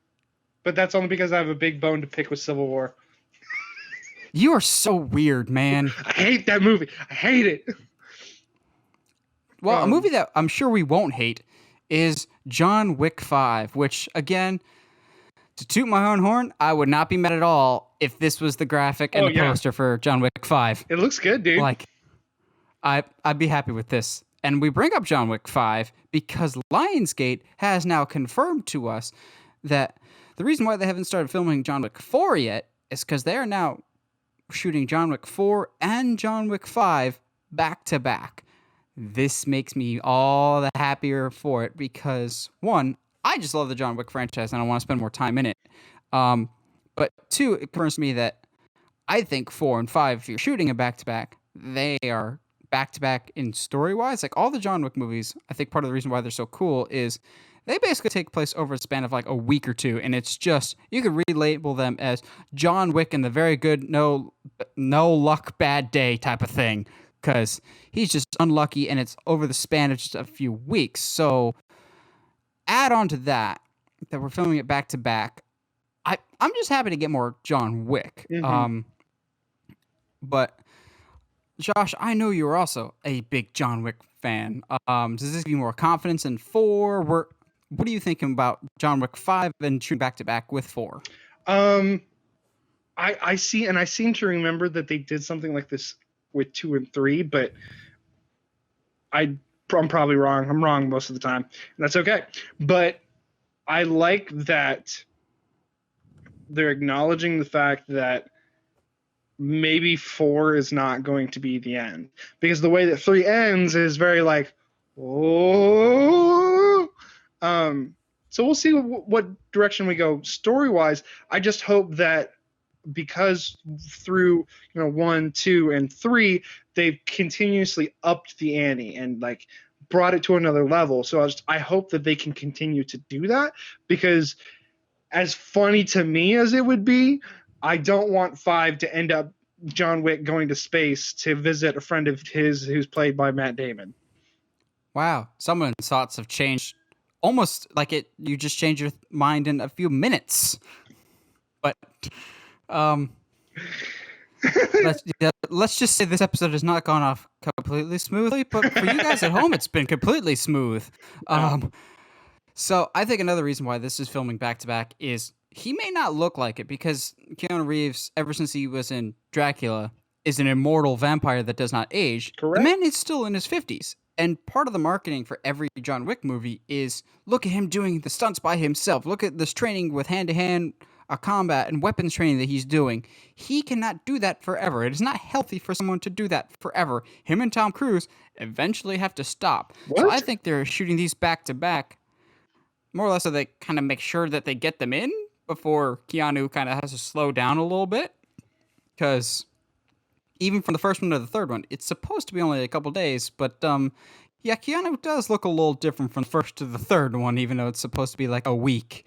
But that's only because I have a big bone to pick with Civil War. You are so weird, man. I hate that movie. I hate it. Well, a movie that I'm sure we won't hate is John Wick 5, which, again, to toot my own horn, I would not be mad at all if this was the graphic and the poster for John Wick 5. It looks good, dude. Like, I'd be happy with this. And we bring up John Wick 5 because Lionsgate has now confirmed to us that the reason why they haven't started filming John Wick 4 yet is because they are now shooting John Wick 4 and John Wick 5 back to back. This makes me all the happier for it because, one, I just love the John Wick franchise and I want to spend more time in it. But two, it confirms to me that I think 4 and 5, if you're shooting a back to back, they are back to back in story wise. Like all the John Wick movies, I think part of the reason why they're so cool is they basically take place over a span of like a week or two, and it's just, you could relabel them as John Wick and the very good no luck bad day type of thing, because he's just unlucky and it's over the span of just a few weeks. So add on to that we're filming it back to back, I'm just happy to get more John Wick. But Josh, I know you're also a big John Wick fan. Does this give you more confidence in 4? What are you thinking about John Wick 5 and shooting back to back with 4? I seem to remember that they did something like this with 2 and 3, but I'm probably wrong. I'm wrong most of the time, and that's okay. But I like that they're acknowledging the fact that maybe 4 is not going to be the end, because the way that 3 ends is very like, oh. So we'll see what direction we go story wise. I just hope that because through 1, 2, and 3, they've continuously upped the ante and like brought it to another level. So I hope that they can continue to do that, because as funny to me as it would be, I don't want 5 to end up John Wick going to space to visit a friend of his who's played by Matt Damon. Wow, someone's thoughts have changed almost like you just changed your mind in a few minutes. But let's just say this episode has not gone off completely smoothly, but for you guys at home, it's been completely smooth. So I think another reason why this is filming back to back is he may not look like it, because Keanu Reeves, ever since he was in Dracula, is an immortal vampire that does not age. Correct. The man is still in his 50s. And part of the marketing for every John Wick movie is, look at him doing the stunts by himself. Look at this training with hand-to-hand combat and weapons training that he's doing. He cannot do that forever. It is not healthy for someone to do that forever. Him and Tom Cruise eventually have to stop. What? So I think they're shooting these back to back more or less so they kind of make sure that they get them in before Keanu kind of has to slow down a little bit. Because even from the first one to the third one, it's supposed to be only a couple days, but Keanu does look a little different from the first to the third one, even though it's supposed to be like a week.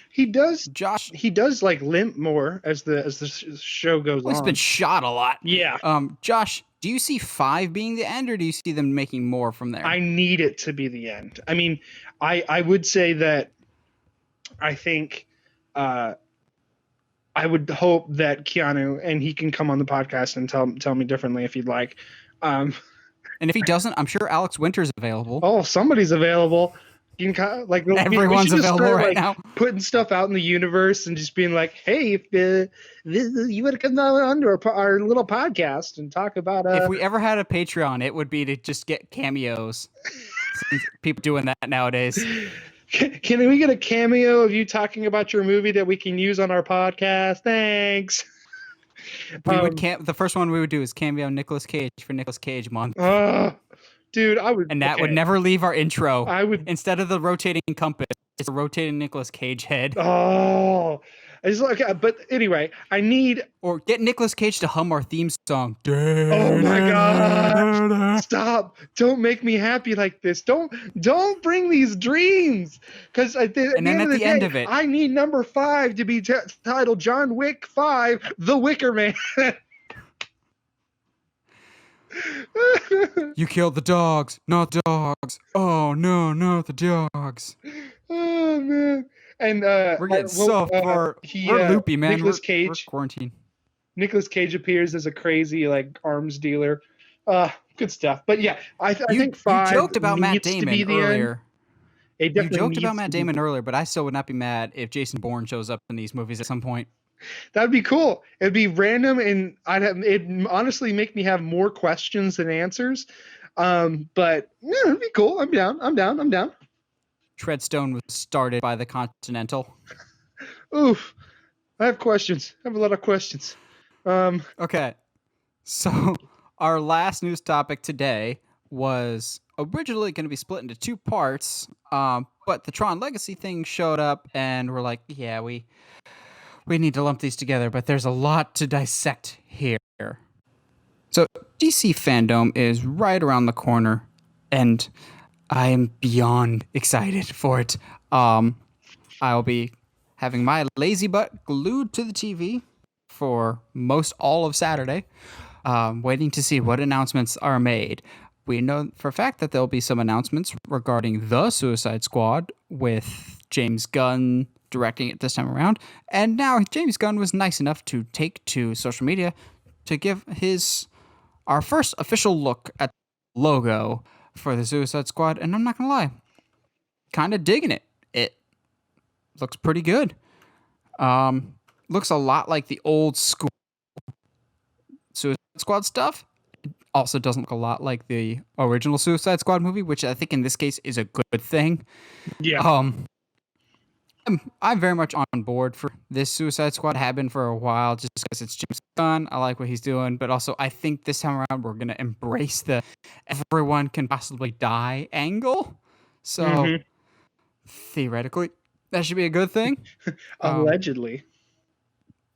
He does, Josh. He does like limp more as the show goes on. He's been shot a lot. Yeah. Josh, Do you see 5 being the end, or do you see them making more from there? I need it to be the end. I mean, I would say that I think I would hope that Keanu, and he can come on the podcast and tell me differently if he'd like. And if he doesn't, I'm sure Alex Winter's available. Oh, somebody's available. You can like everyone's available right now. Putting stuff out in the universe and just being like, "Hey, if you would come on to our little podcast and talk about." If we ever had a Patreon, it would be to just get cameos. People doing that nowadays. Can we get a cameo of you talking about your movie that we can use on our podcast? Thanks. We would the first one we would do is cameo Nicolas Cage for Nicolas Cage month. Dude, I would, and that would never leave our intro. I would, instead of the rotating compass, it's a rotating Nicolas Cage head. Oh, it's like, but anyway, I need or get Nicolas Cage to hum our theme song. Oh my God! Stop! Don't make me happy like this. Don't bring these dreams. Because at the end of it, I need number 5 to be titled John Wick 5: The Wicker Man. You killed the dogs, not dogs. Oh no, not the dogs. Oh man. And we're getting so far. We're loopy, man. Nicolas Cage. We're quarantined. Nicolas Cage appears as a crazy like arms dealer. Good stuff. But yeah, I think 5. You joked about Matt Damon earlier. You joked about Matt Damon earlier, but I still would not be mad if Jason Bourne shows up in these movies at some point. That'd be cool. It'd be random, and it'd honestly make me have more questions than answers. But yeah, it'd be cool. I'm down. Treadstone was started by the Continental. Oof. I have questions. I have a lot of questions. Okay. So our last news topic today was originally going to be split into 2 parts, but the Tron Legacy thing showed up, and we're like, yeah, we need to lump these together, but there's a lot to dissect here. So DC Fandome is right around the corner, and I am beyond excited for it. I'll be having my lazy butt glued to the TV for most all of Saturday, waiting to see what announcements are made. We know for a fact that there'll be some announcements regarding The Suicide Squad with James Gunn directing it this time around. And now James Gunn was nice enough to take to social media to give our first official look at the logo for the Suicide Squad. And I'm not going to lie, kind of digging it. It looks pretty good. Looks a lot like the old school Suicide Squad stuff. It also doesn't look a lot like the original Suicide Squad movie, which I think in this case is a good thing. Yeah. I'm very much on board for this Suicide Squad. Have been for a while, just because it's James Gunn. I like what he's doing, but also I think this time around we're gonna embrace the everyone can possibly die angle. So theoretically, that should be a good thing. Allegedly.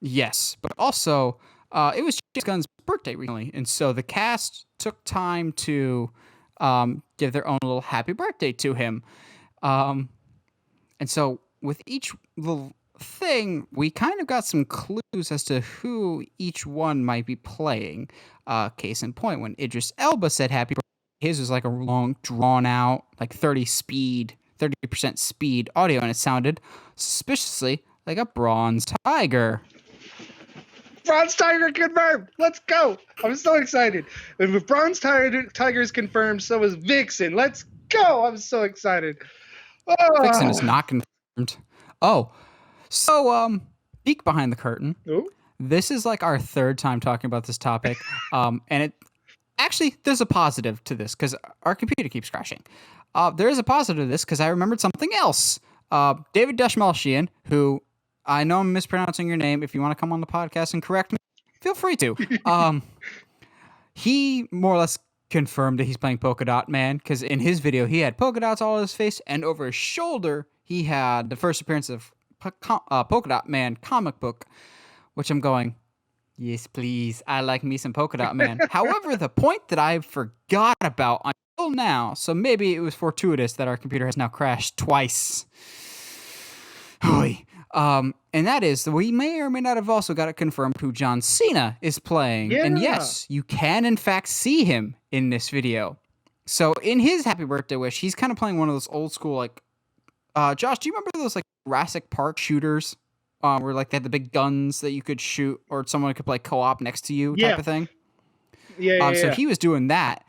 Yes, but also it was James Gunn's birthday recently, and so the cast took time to give their own little happy birthday to him. And so with each little thing, we kind of got some clues as to who each one might be playing. Case in point, when Idris Elba said happy birthday, his was like a long, drawn-out, like 30% speed audio, and it sounded suspiciously like a bronze tiger. Bronze Tiger confirmed. Let's go. I'm so excited. And with Bronze Tiger is confirmed, so is Vixen. Let's go. I'm so excited. Oh. Vixen is not confirmed. Oh, so peek behind the curtain. Ooh. This is like our 3rd time talking about this topic. And it actually, there's a positive to this because our computer keeps crashing. There is a positive to this because I remembered something else. David Dashmalchian, who I know I'm mispronouncing your name. If you want to come on the podcast and correct me, feel free to. He more or less confirmed that he's playing Polka Dot Man because in his video, he had polka dots all over his face, and over his shoulder, he had the first appearance of Polka Dot Man comic book, which I'm going, yes, please. I like me some Polka Dot Man. However, the point that I forgot about until now, so maybe it was fortuitous that our computer has now crashed twice. And that is that we may or may not have also got it confirmed who John Cena is playing. And Yeah. yes, you can in fact see him in this video. So in his happy birthday wish, he's kind of playing one of those old school, like, Josh, do you remember those like Jurassic Park shooters? Where like they had the big guns that you could shoot, or someone could play co-op next to you, type of thing. So he was doing that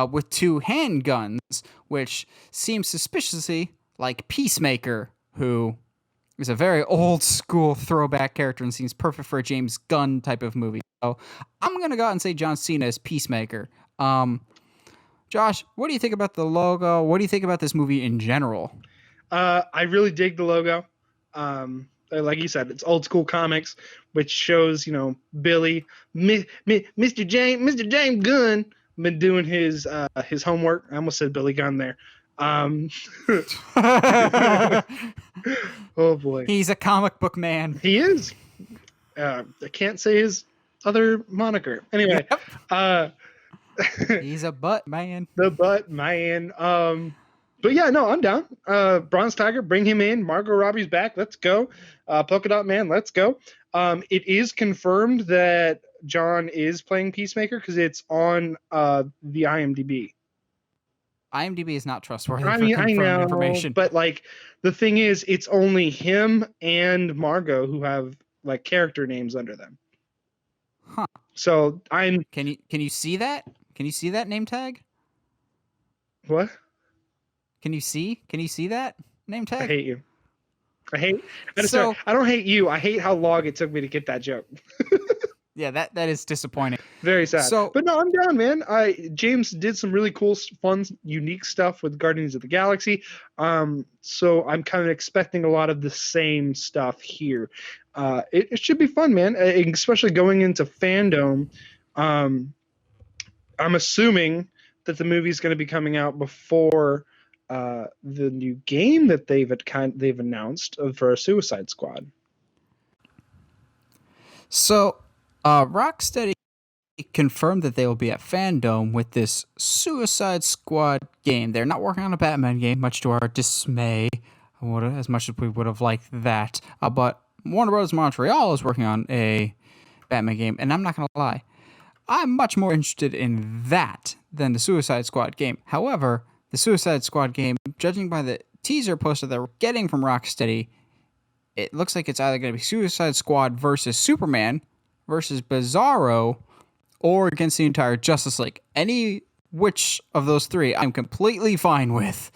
with two handguns, which seems suspiciously like Peacemaker, who is a very old school throwback character and seems perfect for a James Gunn type of movie. So I'm gonna go out and say John Cena is Peacemaker. Josh, what do you think about the logo? What do you think about this movie in general? I really dig the logo. Like you said, it's old school comics, which shows, Billy, Mr. James Gunn, been doing his homework. I almost said Billy Gunn there. Oh boy, he's a comic book man. He is. I can't say his other moniker. Anyway, he's a butt man. The butt man. But yeah, no, I'm down. Bronze Tiger, bring him in. Margot Robbie's back. Let's go. Polka Dot Man, let's go. It is confirmed that John is playing Peacemaker because it's on the IMDb. IMDb is not trustworthy I for confirmed know, information. But like the thing is, it's only him and Margot who have like character names under them. Huh. So Can you see that? Can you see that name tag? What? Can you see that name tag? I hate you. I don't hate you. I hate how long it took me to get that joke. Yeah, that is disappointing. Very sad. But no, I'm down, man. James did some really cool, fun, unique stuff with Guardians of the Galaxy. So I'm kind of expecting a lot of the same stuff here. It should be fun, man. Especially going into Fandome. I'm assuming that the movie is going to be coming out before the new game that they've announced for Suicide Squad. So, Rocksteady confirmed that they will be at Fandome with this Suicide Squad game. They're not working on a Batman game, much to our dismay, as much as we would have liked that. But Warner Bros. Montreal is working on a Batman game, and I'm not going to lie, I'm much more interested in that than the Suicide Squad game. However, the Suicide Squad game, judging by the teaser poster that we're getting from Rocksteady, it looks like it's either going to be Suicide Squad versus Superman versus Bizarro or against the entire Justice League. Any which of those three I'm completely fine with.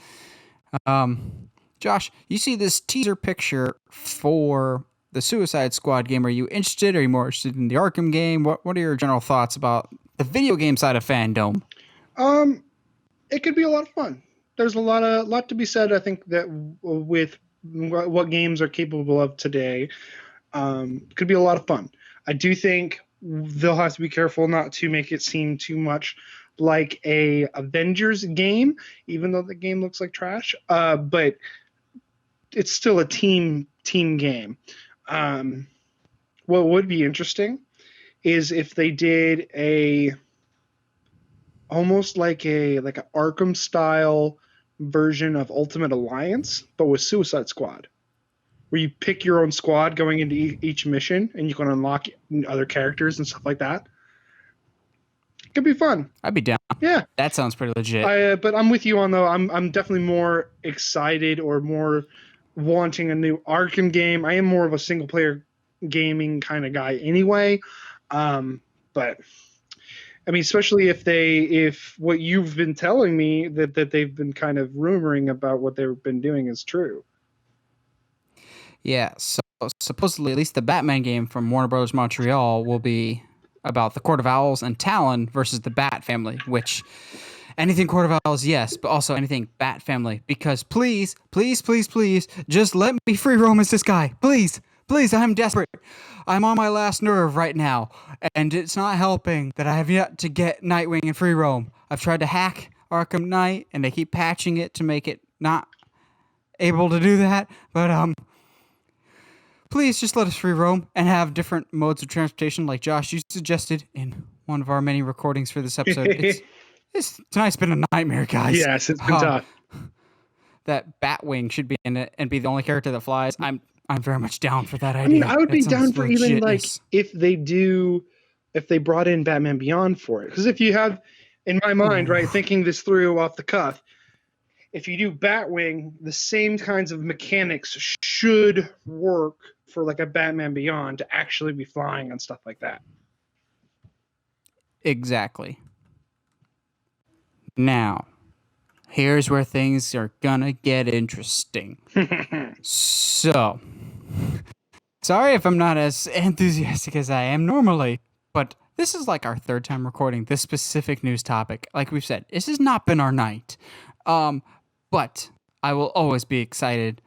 Josh, you see this teaser picture for the Suicide Squad game. Are you interested? Are you more interested in the Arkham game? What are your general thoughts about the video game side of Fandome? It could be a lot of fun. There's a lot to be said, I think, that with what games are capable of today, could be a lot of fun. I do think they'll have to be careful not to make it seem too much like a Avengers game, even though the game looks like trash. But it's still a team game. What would be interesting is if they did almost like an Arkham style version of Ultimate Alliance, but with Suicide Squad, where you pick your own squad going into each mission, and you can unlock other characters and stuff like that. It could be fun. I'd be down. Yeah, that sounds pretty legit. But I'm with you on though. I'm definitely more excited or more wanting a new Arkham game. I am more of a single player gaming kind of guy anyway. But I mean, especially if what you've been telling me that they've been kind of rumoring about what they've been doing is true. Yeah, so supposedly at least the Batman game from Warner Bros. Montreal will be about the Court of Owls and Talon versus the Bat family, which anything Court of Owls, yes, but also anything Bat family, because please, just let me free roam as this guy. Please, I'm desperate. I'm on my last nerve right now, and it's not helping that I have yet to get Nightwing and free roam. I've tried to hack Arkham Knight, and they keep patching it to make it not able to do that, but please just let us free roam and have different modes of transportation like Josh, you suggested in one of our many recordings for this episode. Tonight's been a nightmare, guys. Yes, it's been tough. That Batwing should be in it and be the only character that flies. I'm I'm very much down for that I idea. mean, I would That be sounds down for even like legitness. if they brought in Batman Beyond for it. Because if you have, in my mind, right, thinking this through off the cuff, if you do Batwing, the same kinds of mechanics should work for like a Batman Beyond to actually be flying and stuff like that. Exactly. Now, here's where things are gonna get interesting. So, sorry if I'm not as enthusiastic as I am normally, but this is like our third time recording this specific news topic. Like we've said, this has not been our night. But I will always be excited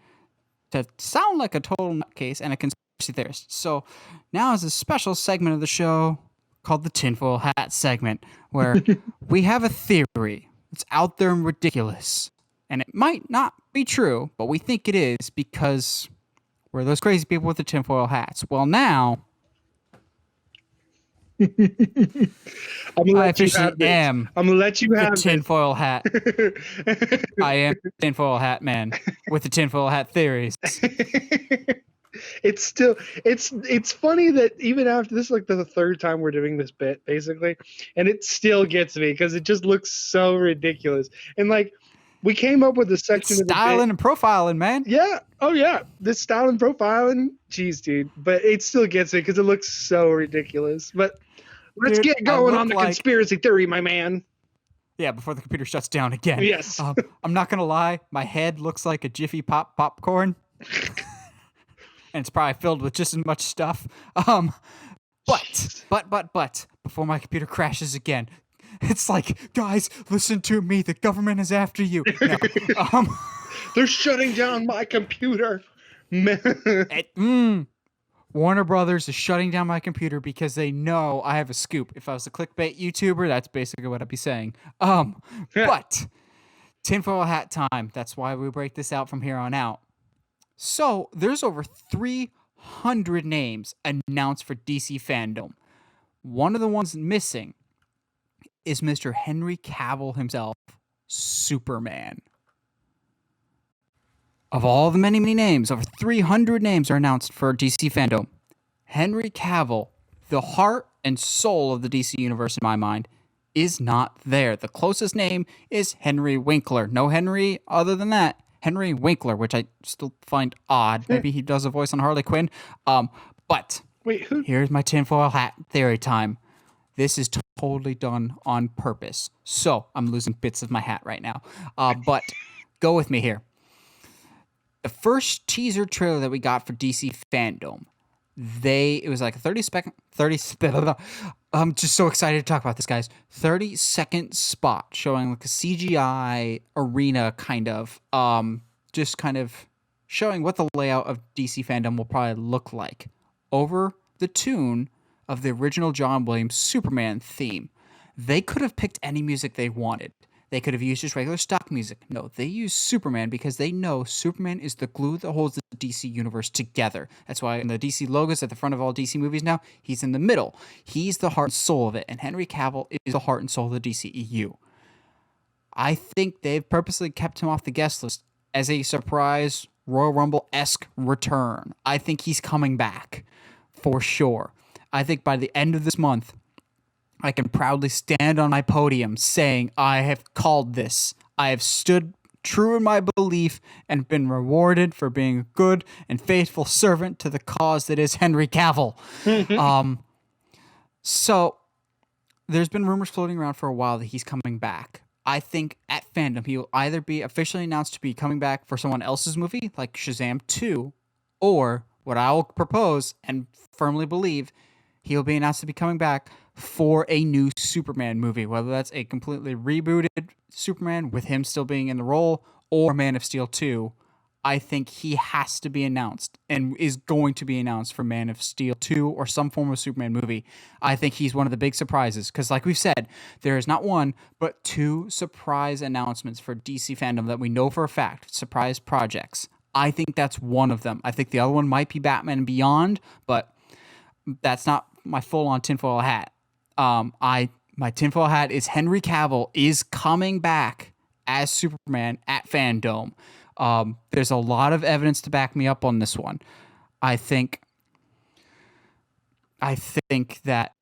to sound like a total nutcase and a conspiracy theorist. So now is a special segment of the show called the Tinfoil Hat segment, where we have a theory. It's out there and ridiculous. And it might not be true, but we think it is because we're those crazy people with the tinfoil hats. Well, now I'm gonna I let you officially have this. am I'm gonna let you the have this. tinfoil hat. I am the tinfoil hat man with the tinfoil hat theories. It's still it's funny that even after this is like the third time we're doing this bit basically, and it still gets me because it just looks so ridiculous. And like we came up with a section It's of the styling bit. and profiling, man. Yeah. Oh yeah. This style and profiling. Jeez, dude. But it still gets me because it looks so ridiculous. But let's Dude, get going look on the like- conspiracy theory, my man. Yeah, before the computer shuts down again. Yes. I'm not gonna lie, my head looks like a Jiffy Pop popcorn. And it's probably filled with just as much stuff. But before my computer crashes again, it's like, guys, listen to me. The government is after you. No, They're shutting down my computer. Warner Brothers is shutting down my computer because they know I have a scoop. If I was a clickbait YouTuber, that's basically what I'd be saying. But tinfoil hat time. That's why we break this out from here on out. So there's over 300 names announced for DC Fandome. One of the ones missing is Mr. Henry Cavill himself, Superman. Of all the many, many names, over 300 names are announced for DC Fandome. Henry Cavill, the heart and soul of the DC universe in my mind, is not there. The closest name is Henry Winkler. No Henry other than that. Henry Winkler, which I still find odd. Maybe he does a voice on Harley Quinn. But Wait, who? here's my tinfoil hat theory time. This is totally done on purpose. So I'm losing bits of my hat right now. But go with me here. The first teaser trailer that we got for DC Fandome, it was like a 30. I'm just so excited to talk about this, guys. 30-second spot showing like a CGI arena kind of, just kind of showing what the layout of DC Fandome will probably look like over the tune of the original John Williams Superman theme. They could have picked any music they wanted. They could have used just regular stock music. No, they used Superman because they know Superman is the glue that holds the DC universe together. That's why in the DC logos at the front of all DC movies now, he's in the middle. He's the heart and soul of it, and Henry Cavill is the heart and soul of the DCEU. I think they've purposely kept him off the guest list as a surprise Royal Rumble-esque return. I think he's coming back for sure. I think by the end of this month, I can proudly stand on my podium saying, I have called this. I have stood true in my belief and been rewarded for being a good and faithful servant to the cause that is Henry Cavill. So there's been rumors floating around for a while that he's coming back. I think at Fandom, he will either be officially announced to be coming back for someone else's movie, like Shazam 2, or what I will propose and firmly believe, he'll be announced to be coming back for a new Superman movie, whether that's a completely rebooted Superman with him still being in the role or Man of Steel 2. I think he has to be announced and is going to be announced for Man of Steel 2 or some form of Superman movie. I think he's one of the big surprises because, like we've said, there is not one but two surprise announcements for DC Fandom that we know for a fact, surprise projects. I think that's one of them. I think the other one might be Batman Beyond, but that's not my full-on tinfoil hat. My tinfoil hat is Henry Cavill is coming back as Superman at Fandome. There's a lot of evidence to back me up on this one. I think that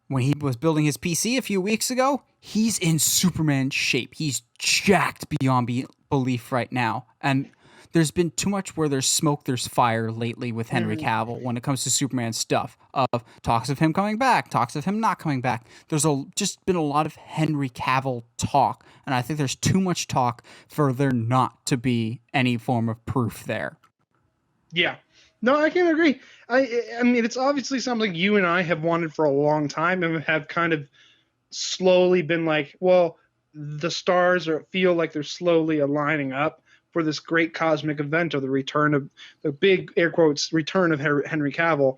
when he was building his PC a few weeks ago, he's in Superman shape. He's jacked beyond belief right now. And there's been too much where there's smoke, there's fire lately with Henry Cavill when it comes to Superman stuff. Of talks of him coming back, talks of him not coming back. There's just been a lot of Henry Cavill talk, and I think there's too much talk for there not to be any form of proof there. Yeah. No, I can agree. I mean, it's obviously something you and I have wanted for a long time and have kind of slowly been like, well, the stars feel like they're slowly aligning up for this great cosmic event of the return of the big air quotes return of Henry Cavill.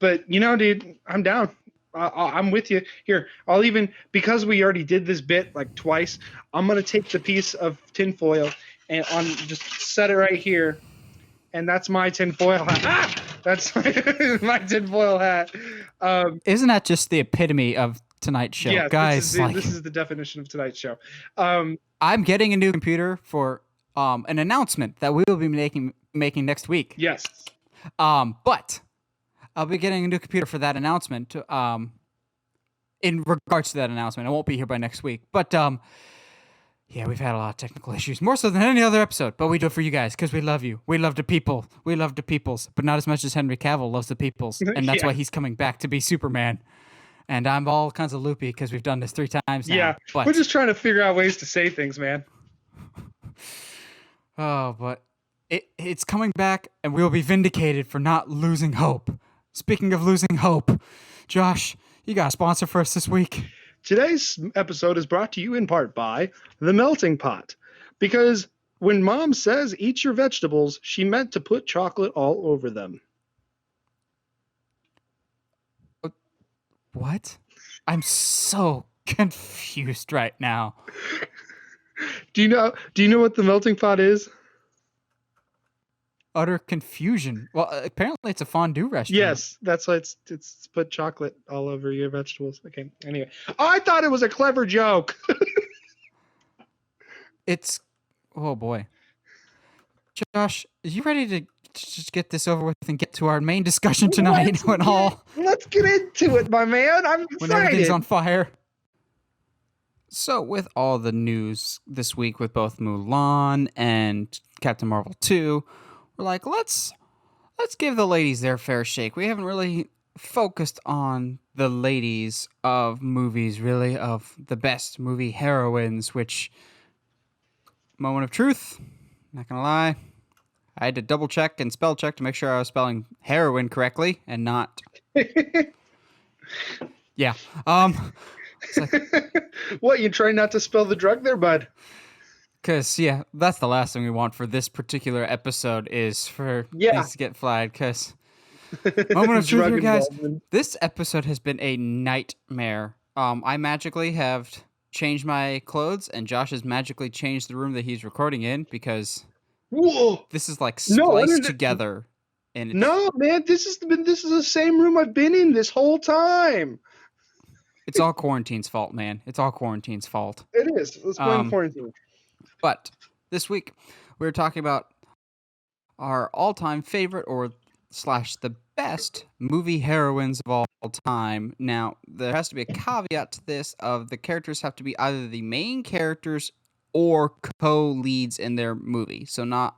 But dude, I'm down. I'm with you here. I'll even, because we already did this bit like twice, I'm gonna take the piece of tinfoil and just set it right here, and that's my tinfoil hat. That's my tinfoil hat. Isn't that just the epitome of Tonight's Show, yeah, guys? This is the definition of Tonight's Show. I'm getting a new computer for an announcement that we will be making next week. Yes. But I'll be getting a new computer for that announcement. In regards to that announcement, I won't be here by next week. But yeah, we've had a lot of technical issues, more so than any other episode. But we do it for you guys because we love you. We love the people. We love the peoples, but not as much as Henry Cavill loves the peoples, and that's why he's coming back to be Superman. And I'm all kinds of loopy because we've done this 3 times now. Yeah, but we're just trying to figure out ways to say things, man. Oh, but it's coming back, and we'll be vindicated for not losing hope. Speaking of losing hope, Josh, you got a sponsor for us this week? Today's episode is brought to you in part by The Melting Pot. Because when Mom says eat your vegetables, she meant to put chocolate all over them. What? I'm so confused right now. Do you know what The Melting Pot is? Utter confusion. Well, apparently it's a fondue restaurant. Yes, that's why it's put chocolate all over your vegetables. Okay, anyway. I thought it was a clever joke. Oh boy. Josh, are you ready to just get this over with and get to our main discussion tonight? Let's get into it, my man. I'm excited. When everything's on fire. So, with all the news this week with both Mulan and Captain Marvel 2, we're like, let's give the ladies their fair shake. We haven't really focused on the ladies of movies, really, of the best movie heroines, which, moment of truth, not gonna lie, I had to double check and spell check to make sure I was spelling heroin correctly and not... Yeah. It's like, what, you trying not to spell the drug there, bud? Because, yeah, that's the last thing we want for this particular episode is for things to get flagged. Because, moment of truth here, guys, this episode has been a nightmare. I magically have changed my clothes, and Josh has magically changed the room that he's recording in because this is like spliced together. And no, man, this is the same room I've been in this whole time. It's all quarantine's fault, man. It's all quarantine's fault. It is. Let's blame quarantine. But this week, we're talking about our all-time favorite or / the best movie heroines of all time. Now, there has to be a caveat to this of the characters have to be either the main characters or co-leads in their movie. So not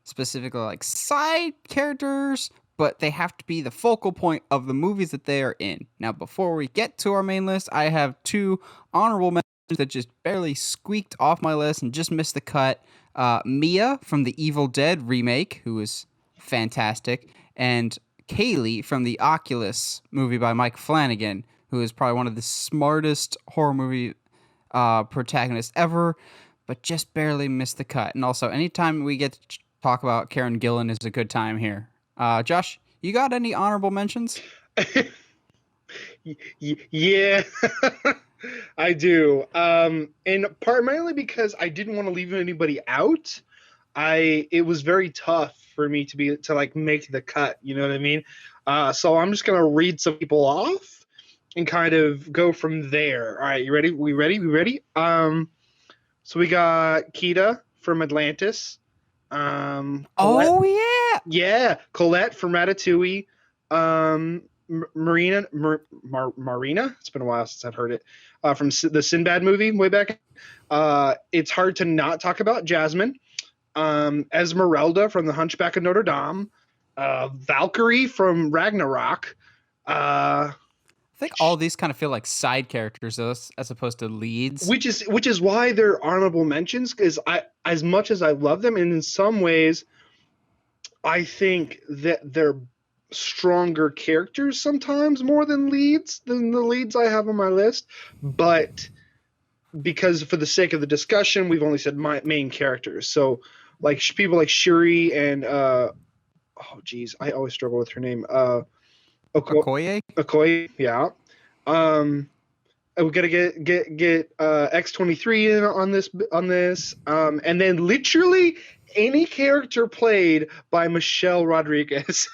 specifically like side characters, but they have to be the focal point of the movies that they are in. Now, before we get to our main list, I have 2 honorable mentions that just barely squeaked off my list and just missed the cut. Mia from the Evil Dead remake, who is fantastic, and Kaylee from the Oculus movie by Mike Flanagan, who is probably one of the smartest horror movie protagonists ever, but just barely missed the cut. And also, anytime we get to talk about Karen Gillan is a good time here. Josh, you got any honorable mentions? Yeah, I do. And primarily because I didn't want to leave anybody out. It was very tough for me to like make the cut. You know what I mean? So I'm just gonna read some people off and kind of go from there. All right, you ready? We ready? So we got Kita from Atlantis. Colette, Oh yeah. yeah, Colette from Ratatouille. Marina. It's been a while since I've heard it. From the Sinbad movie way back. It's hard to not talk about Jasmine. Esmeralda from The Hunchback of Notre Dame. Valkyrie from Ragnarok. I think all these kind of feel like side characters as opposed to leads. Which is why they're honorable mentions, because as much as I love them, and in some ways I think that they're stronger characters sometimes more than the leads I have on my list. But because for the sake of the discussion, we've only said my main characters. So like people like Shuri and oh geez, I always struggle with her name. Okoye, yeah. We gotta get X-23 in on this, and then literally any character played by Michelle Rodriguez.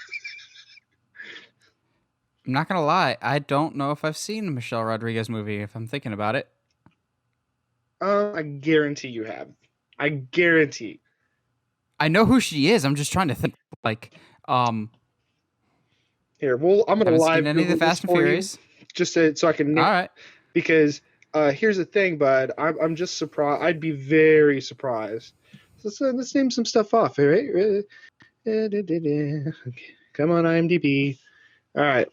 I'm not gonna lie, I don't know if I've seen a Michelle Rodriguez movie. If I'm thinking about it, I guarantee you have. I guarantee. I know who she is. I'm just trying to think. Like, Here, well, I'm gonna haven't live seen any of the Google this Fast and for you, Furious. just so I can. All right. Because here's the thing, bud. I'm just surprised. I'd be very surprised. Let's name some stuff off. All right. Come on, IMDb. All right.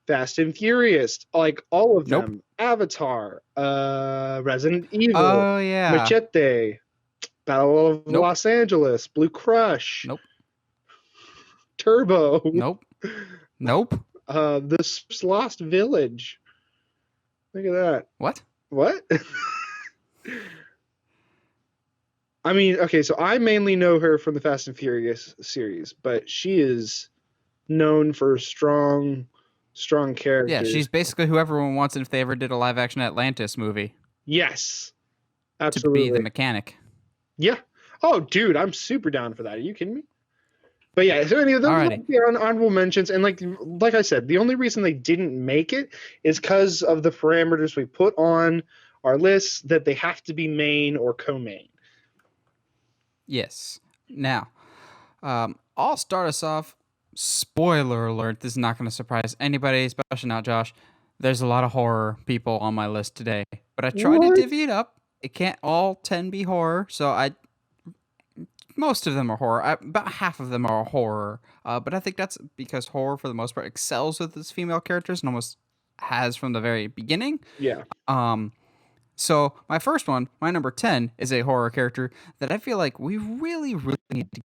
Fast and Furious, like all of them. Avatar, Resident Evil, Oh yeah. Machete, Battle of Nope. Los Angeles, Blue Crush, Nope. Turbo, Nope. Nope. The Lost Village. Look at that. What? I mean, okay, so I mainly know her from the Fast and Furious series, but she is known for strong characters. Yeah, she's basically who everyone wants if they ever did a live action Atlantis movie. Yes. Absolutely. To be the mechanic. Yeah. Oh, dude, I'm super down for that. Are you kidding me? But yeah, so any of those are honorable mentions, and like I said, the only reason they didn't make it is because of the parameters we put on our lists, that they have to be main or co-main. Yes. Now, I'll start us off. Spoiler alert, this is not going to surprise anybody, especially not Josh. There's a lot of horror people on my list today, but I tried to divvy it up. It can't all 10 be horror, so most of them are horror. About half of them are horror, but I think that's because horror, for the most part, excels with its female characters and almost has from the very beginning. Yeah. So my first one, my number 10, is a horror character that I feel like we really, really need to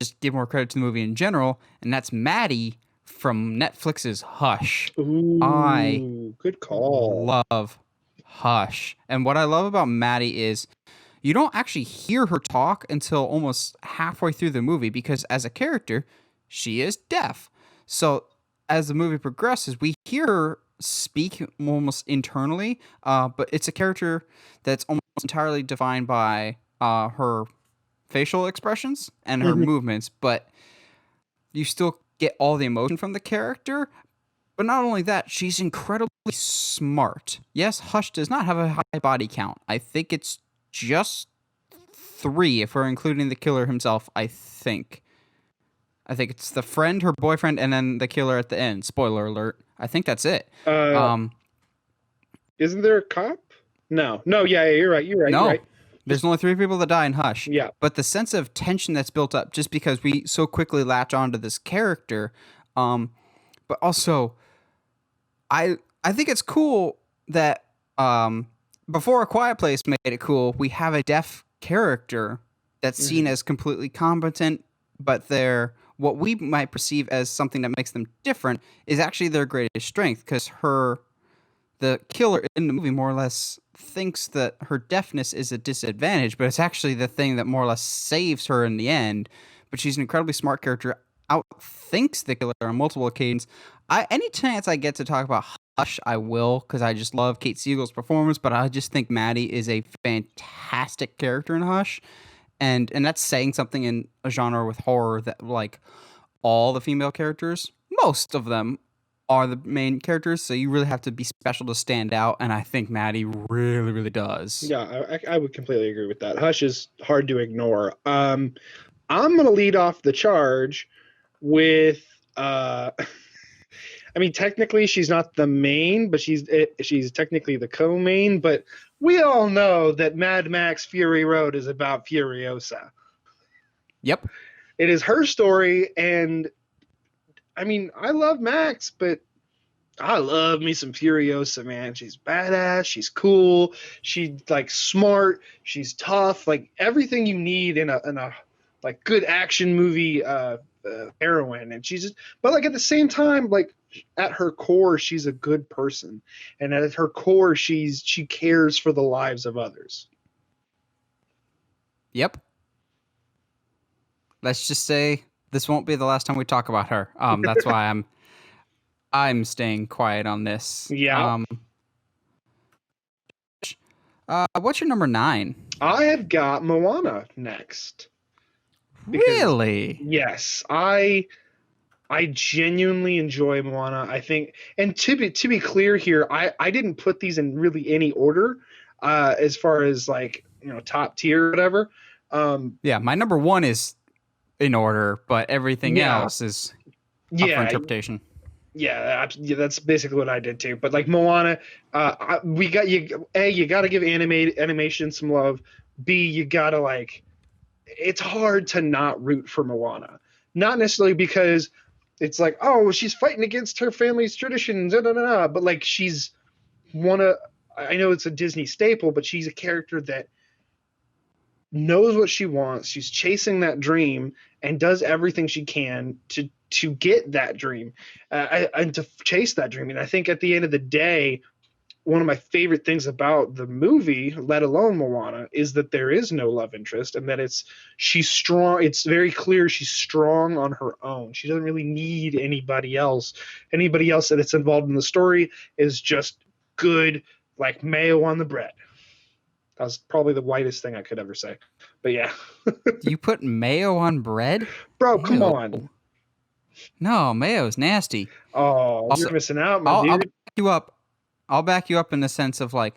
just give more credit to the movie in general, and that's Maddie from Netflix's Hush. Ooh, good call. Love Hush. And what I love about Maddie is you don't actually hear her talk until almost halfway through the movie, because as a character, she is deaf. So as the movie progresses, we hear her speak almost internally, but it's a character that's almost entirely defined by her facial expressions and her movements, but you still get all the emotion from the character. But not only that, she's incredibly smart. Yes, Hush does not have a high body count. I think it's just 3 if we're including the killer himself. I think it's the friend, her boyfriend, and then the killer at the end. Spoiler alert. I think that's it. Isn't there a cop? No, yeah, you're right. No, you're right. There's only 3 people that die in Hush. Yeah. But the sense of tension that's built up just because we so quickly latch onto this character, but also I think it's cool that before A Quiet Place made it cool, we have a deaf character that's seen as completely competent, but what we might perceive as something that makes them different is actually their greatest strength, because the killer in the movie more or less thinks that her deafness is a disadvantage, but it's actually the thing that more or less saves her in the end. But she's an incredibly smart character, outthinks the killer on multiple occasions. Any chance I get to talk about Hush, I will, because I just love Kate Siegel's performance, but I just think Maddie is a fantastic character in Hush. And that's saying something in a genre with horror that, like, all the female characters, most of them, are the main characters, so you really have to be special to stand out, and I think Maddie really, really does. Yeah, I would completely agree with that. Hush is hard to ignore. I'm going to lead off the charge with I mean, technically she's not the main, but she's technically the co-main, but we all know that Mad Max Fury Road is about Furiosa. Yep. It is her story, and I mean, I love Max, but I love me some Furiosa, man. She's badass, she's cool, she's like smart, she's tough, like everything you need in a like good action movie heroine. And she's just, but like at the same time, like at her core, she's a good person, and at her core, she cares for the lives of others. Yep. Let's just say this won't be the last time we talk about her. That's why I'm staying quiet on this. Yeah. What's your number 9? I have got Moana next. Really? Yes, I genuinely enjoy Moana. I think, and to be clear here, I didn't put these in really any order, as far as like, you know, top tier or whatever. Yeah, my number 1 is in order, but everything else is up for interpretation. Yeah, that's basically what I did too. But like Moana, we got you. A, you got to give animation some love. B, you gotta like. It's hard to not root for Moana, not necessarily because it's like, oh, she's fighting against her family's traditions, but like she's I know it's a Disney staple, but she's a character that knows what she wants. She's chasing that dream and does everything she can to get that dream, and to chase that dream. And I think at the end of the day, one of my favorite things about the movie, let alone Moana, is that there is no love interest, and that she's strong. It's very clear she's strong on her own. She doesn't really need anybody else. Anybody else that's involved in the story is just good, like mayo on the bread. That was probably the whitest thing I could ever say. But yeah. You put mayo on bread? Bro, come on. No, mayo's nasty. Oh, also, you're missing out, my dude. I'll back you up in the sense of like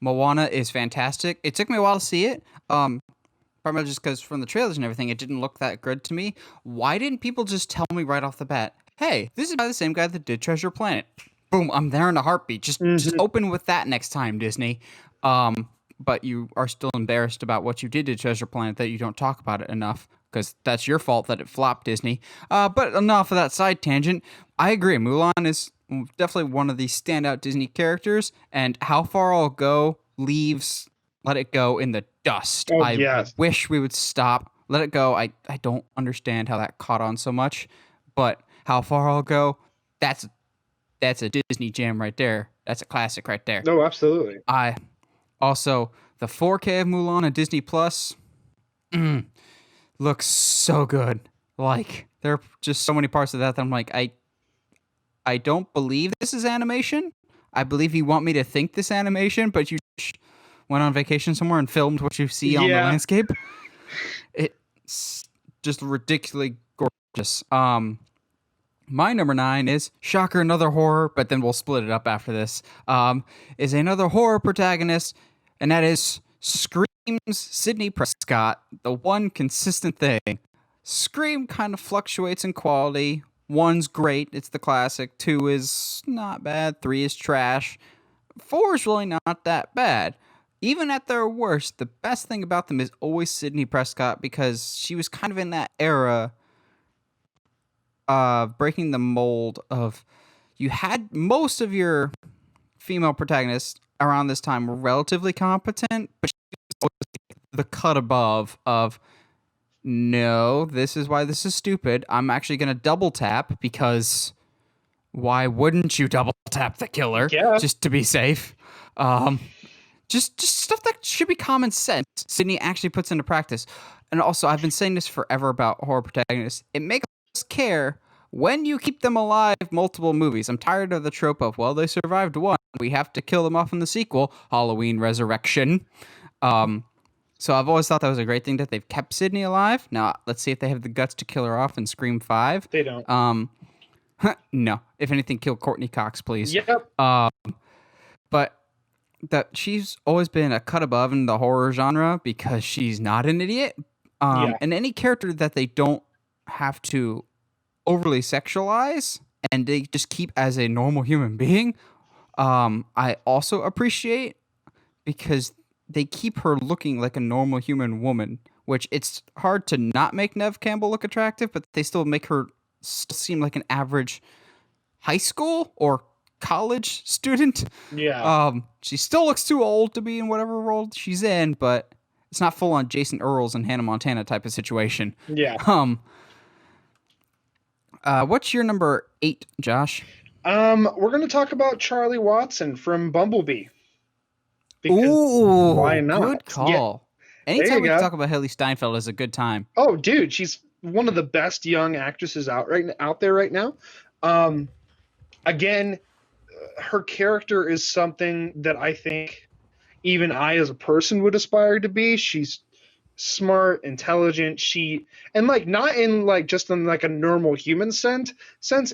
Moana is fantastic. It took me a while to see it. Primarily just because from the trailers and everything, it didn't look that good to me. Why didn't people just tell me right off the bat, hey, this is by the same guy that did Treasure Planet? Boom, I'm there in a heartbeat. Just open with that next time, Disney. But you are still embarrassed about what you did to Treasure Planet, that you don't talk about it enough, because that's your fault that it flopped, Disney. But enough of that side tangent. I agree. Mulan is definitely one of the standout Disney characters, and How Far I'll Go leaves Let It Go in the dust. I wish we would stop. Let It Go, I don't understand how that caught on so much, but How Far I'll Go, that's a Disney gem right there. That's a classic right there. No, absolutely. Also, the 4K of Mulan on Disney Plus looks so good. Like, there are just so many parts of that I'm like, I don't believe this is animation. I believe you want me to think this animation, but you went on vacation somewhere and filmed what you see on the landscape. It's just ridiculously gorgeous. My number 9 is, shocker, another horror, but then we'll split it up after this, is another horror protagonist, and that is Scream's Sidney Prescott, the one consistent thing. Scream kind of fluctuates in quality. 1's great, it's the classic. 2 is not bad. 3 is trash. 4 is really not that bad. Even at their worst, the best thing about them is always Sidney Prescott, because she was kind of in that era breaking the mold of, you had most of your female protagonists around this time were relatively competent, but she was always the cut above of, no, this is why this is stupid. I'm actually going to double tap, because why wouldn't you double tap the killer? Yeah. Just to be safe. Just stuff that should be common sense. Sydney actually puts into practice. And also, I've been saying this forever about horror protagonists. It makes us care when you keep them alive multiple movies. I'm tired of the trope of, well, they survived one, we have to kill them off in the sequel. Halloween Resurrection. So I've always thought that was a great thing that they've kept Sydney alive. Now, let's see if they have the guts to kill her off in Scream 5. They don't. No, if anything, kill Courtney Cox, please. Yep. But that she's always been a cut above in the horror genre because she's not an idiot. Yeah. And any character that they don't have to overly sexualize and they just keep as a normal human being, I also appreciate because they keep her looking like a normal human woman, which it's hard to not make Nev Campbell look attractive, but they still make her seem like an average high school or college student. Yeah. She still looks too old to be in whatever role she's in, but it's not full on Jason Earls and Hannah Montana type of situation. Yeah. What's your number 8, Josh? We're gonna talk about Charlie Watson from Bumblebee. Ooh, why not? Good call. Yeah. Anytime we can talk about Haley Steinfeld is a good time. Oh, dude, she's one of the best young actresses out there right now. Again, her character is something that I think even I as a person would aspire to be. She's smart, intelligent, and like not in like just in like a normal human sense,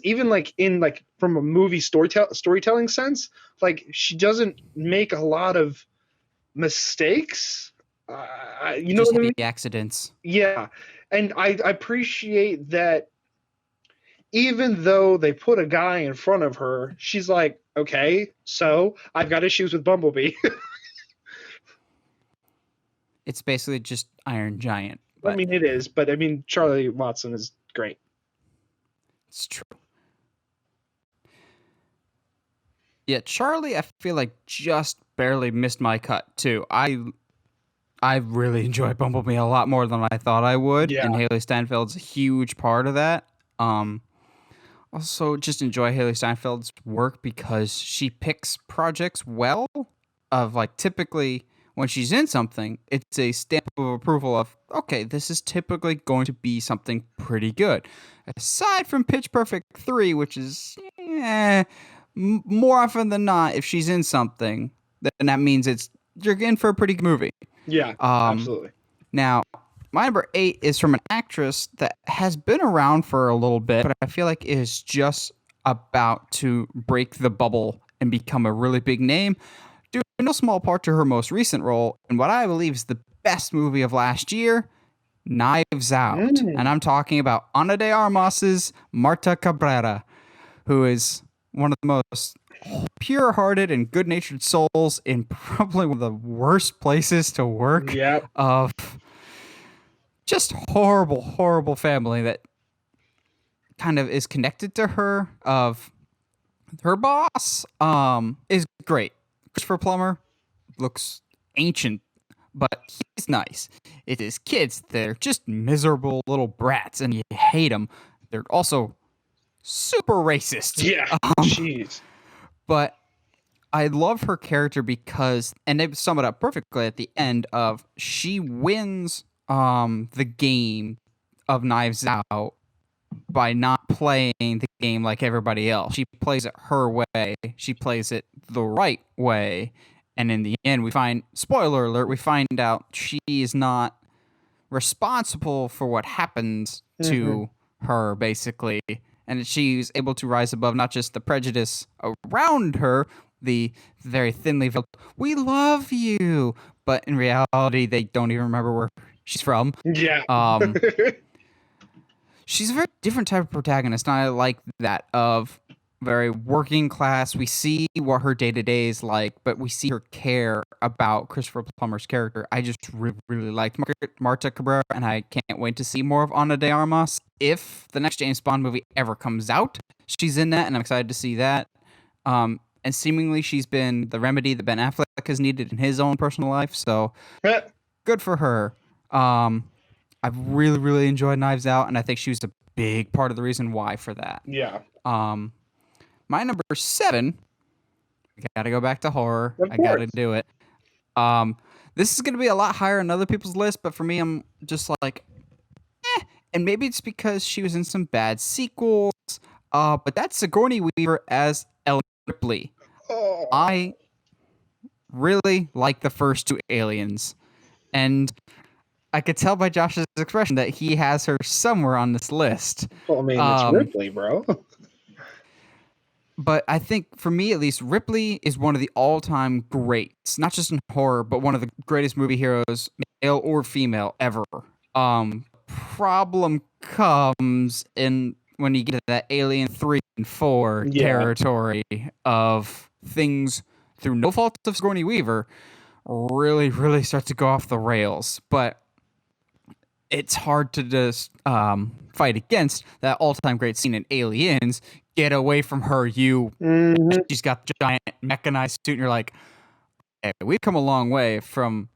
even like in like from a movie storytelling sense, like she doesn't make a lot of mistakes. You know Just what I mean? accidents. Yeah. And I appreciate that even though they put a guy in front of her, she's like, okay, so I've got issues with Bumblebee. It's basically just Iron Giant. But I mean, it is, but I mean, Charlie Watson is great. It's true. Yeah, Charlie, I feel like just barely missed my cut too. I really enjoy Bumblebee a lot more than I thought I would, and Haley Steinfeld's a huge part of that. Also, just enjoy Haley Steinfeld's work because she picks projects well. Of like typically when she's in something, it's a stamp of approval of okay, this is typically going to be something pretty good. Aside from Pitch Perfect 3, which is more often than not, if she's in something, then that means you're in for a pretty good movie. Yeah, absolutely. Now, my number 8 is from an actress that has been around for a little bit, but I feel like is just about to break the bubble and become a really big name, due no small part to her most recent role in what I believe is the best movie of last year, Knives Out. And I'm talking about Ana de Armas's Marta Cabrera, who is one of the most pure-hearted and good-natured souls in probably one of the worst places to work. Yep. Of just horrible family that kind of is connected to her. Of her boss is great. Christopher Plummer looks ancient, but he's nice. It is kids. They're just miserable little brats, and you hate them. They're also super racist. Yeah. Jeez. But I love her character because, and they sum it up perfectly at the end of, she wins the game of Knives Out by not playing the game like everybody else. She plays it her way. She plays it the right way. And in the end, we find, spoiler alert, we find out she is not responsible for what happens to her, basically. And she's able to rise above not just the prejudice around her, the very thinly veiled, we love you, but in reality, they don't even remember where she's from. Yeah. She's a very different type of protagonist, and I like that, of very working class. We see what her day-to-day is like, but we see her care about Christopher Plummer's character. I just really liked Marta Cabrera, and I can't wait to see more of Ana de Armas. If the next James Bond movie ever comes out, she's in that, and I'm excited to see that. And seemingly she's been the remedy that Ben Affleck has needed in his own personal life, so good for her. I've really enjoyed Knives Out, and I think she was a big part of the reason why for that. Yeah. My number 7, I gotta go back to horror. Of I gotta course. do it. This is gonna be a lot higher on other people's list, but for me, I'm just like, and maybe it's because she was in some bad sequels. But that's Sigourney Weaver as Ellen Ripley. Oh. I really like the first 2 Aliens, and I could tell by Josh's expression that he has her somewhere on this list. Well, I mean, it's Ripley, bro. But I think for me at least, Ripley is one of the all-time greats, not just in horror, but one of the greatest movie heroes, male or female, ever. Problem comes in when you get to that Alien 3 and 4 Yeah. territory of things through no fault of Sigourney Weaver really, really start to go off the rails. But it's hard to just fight against that all-time great scene in Aliens. Get away from her, you. Hmm. She's got the giant mechanized suit, and you're like, hey, we've come a long way from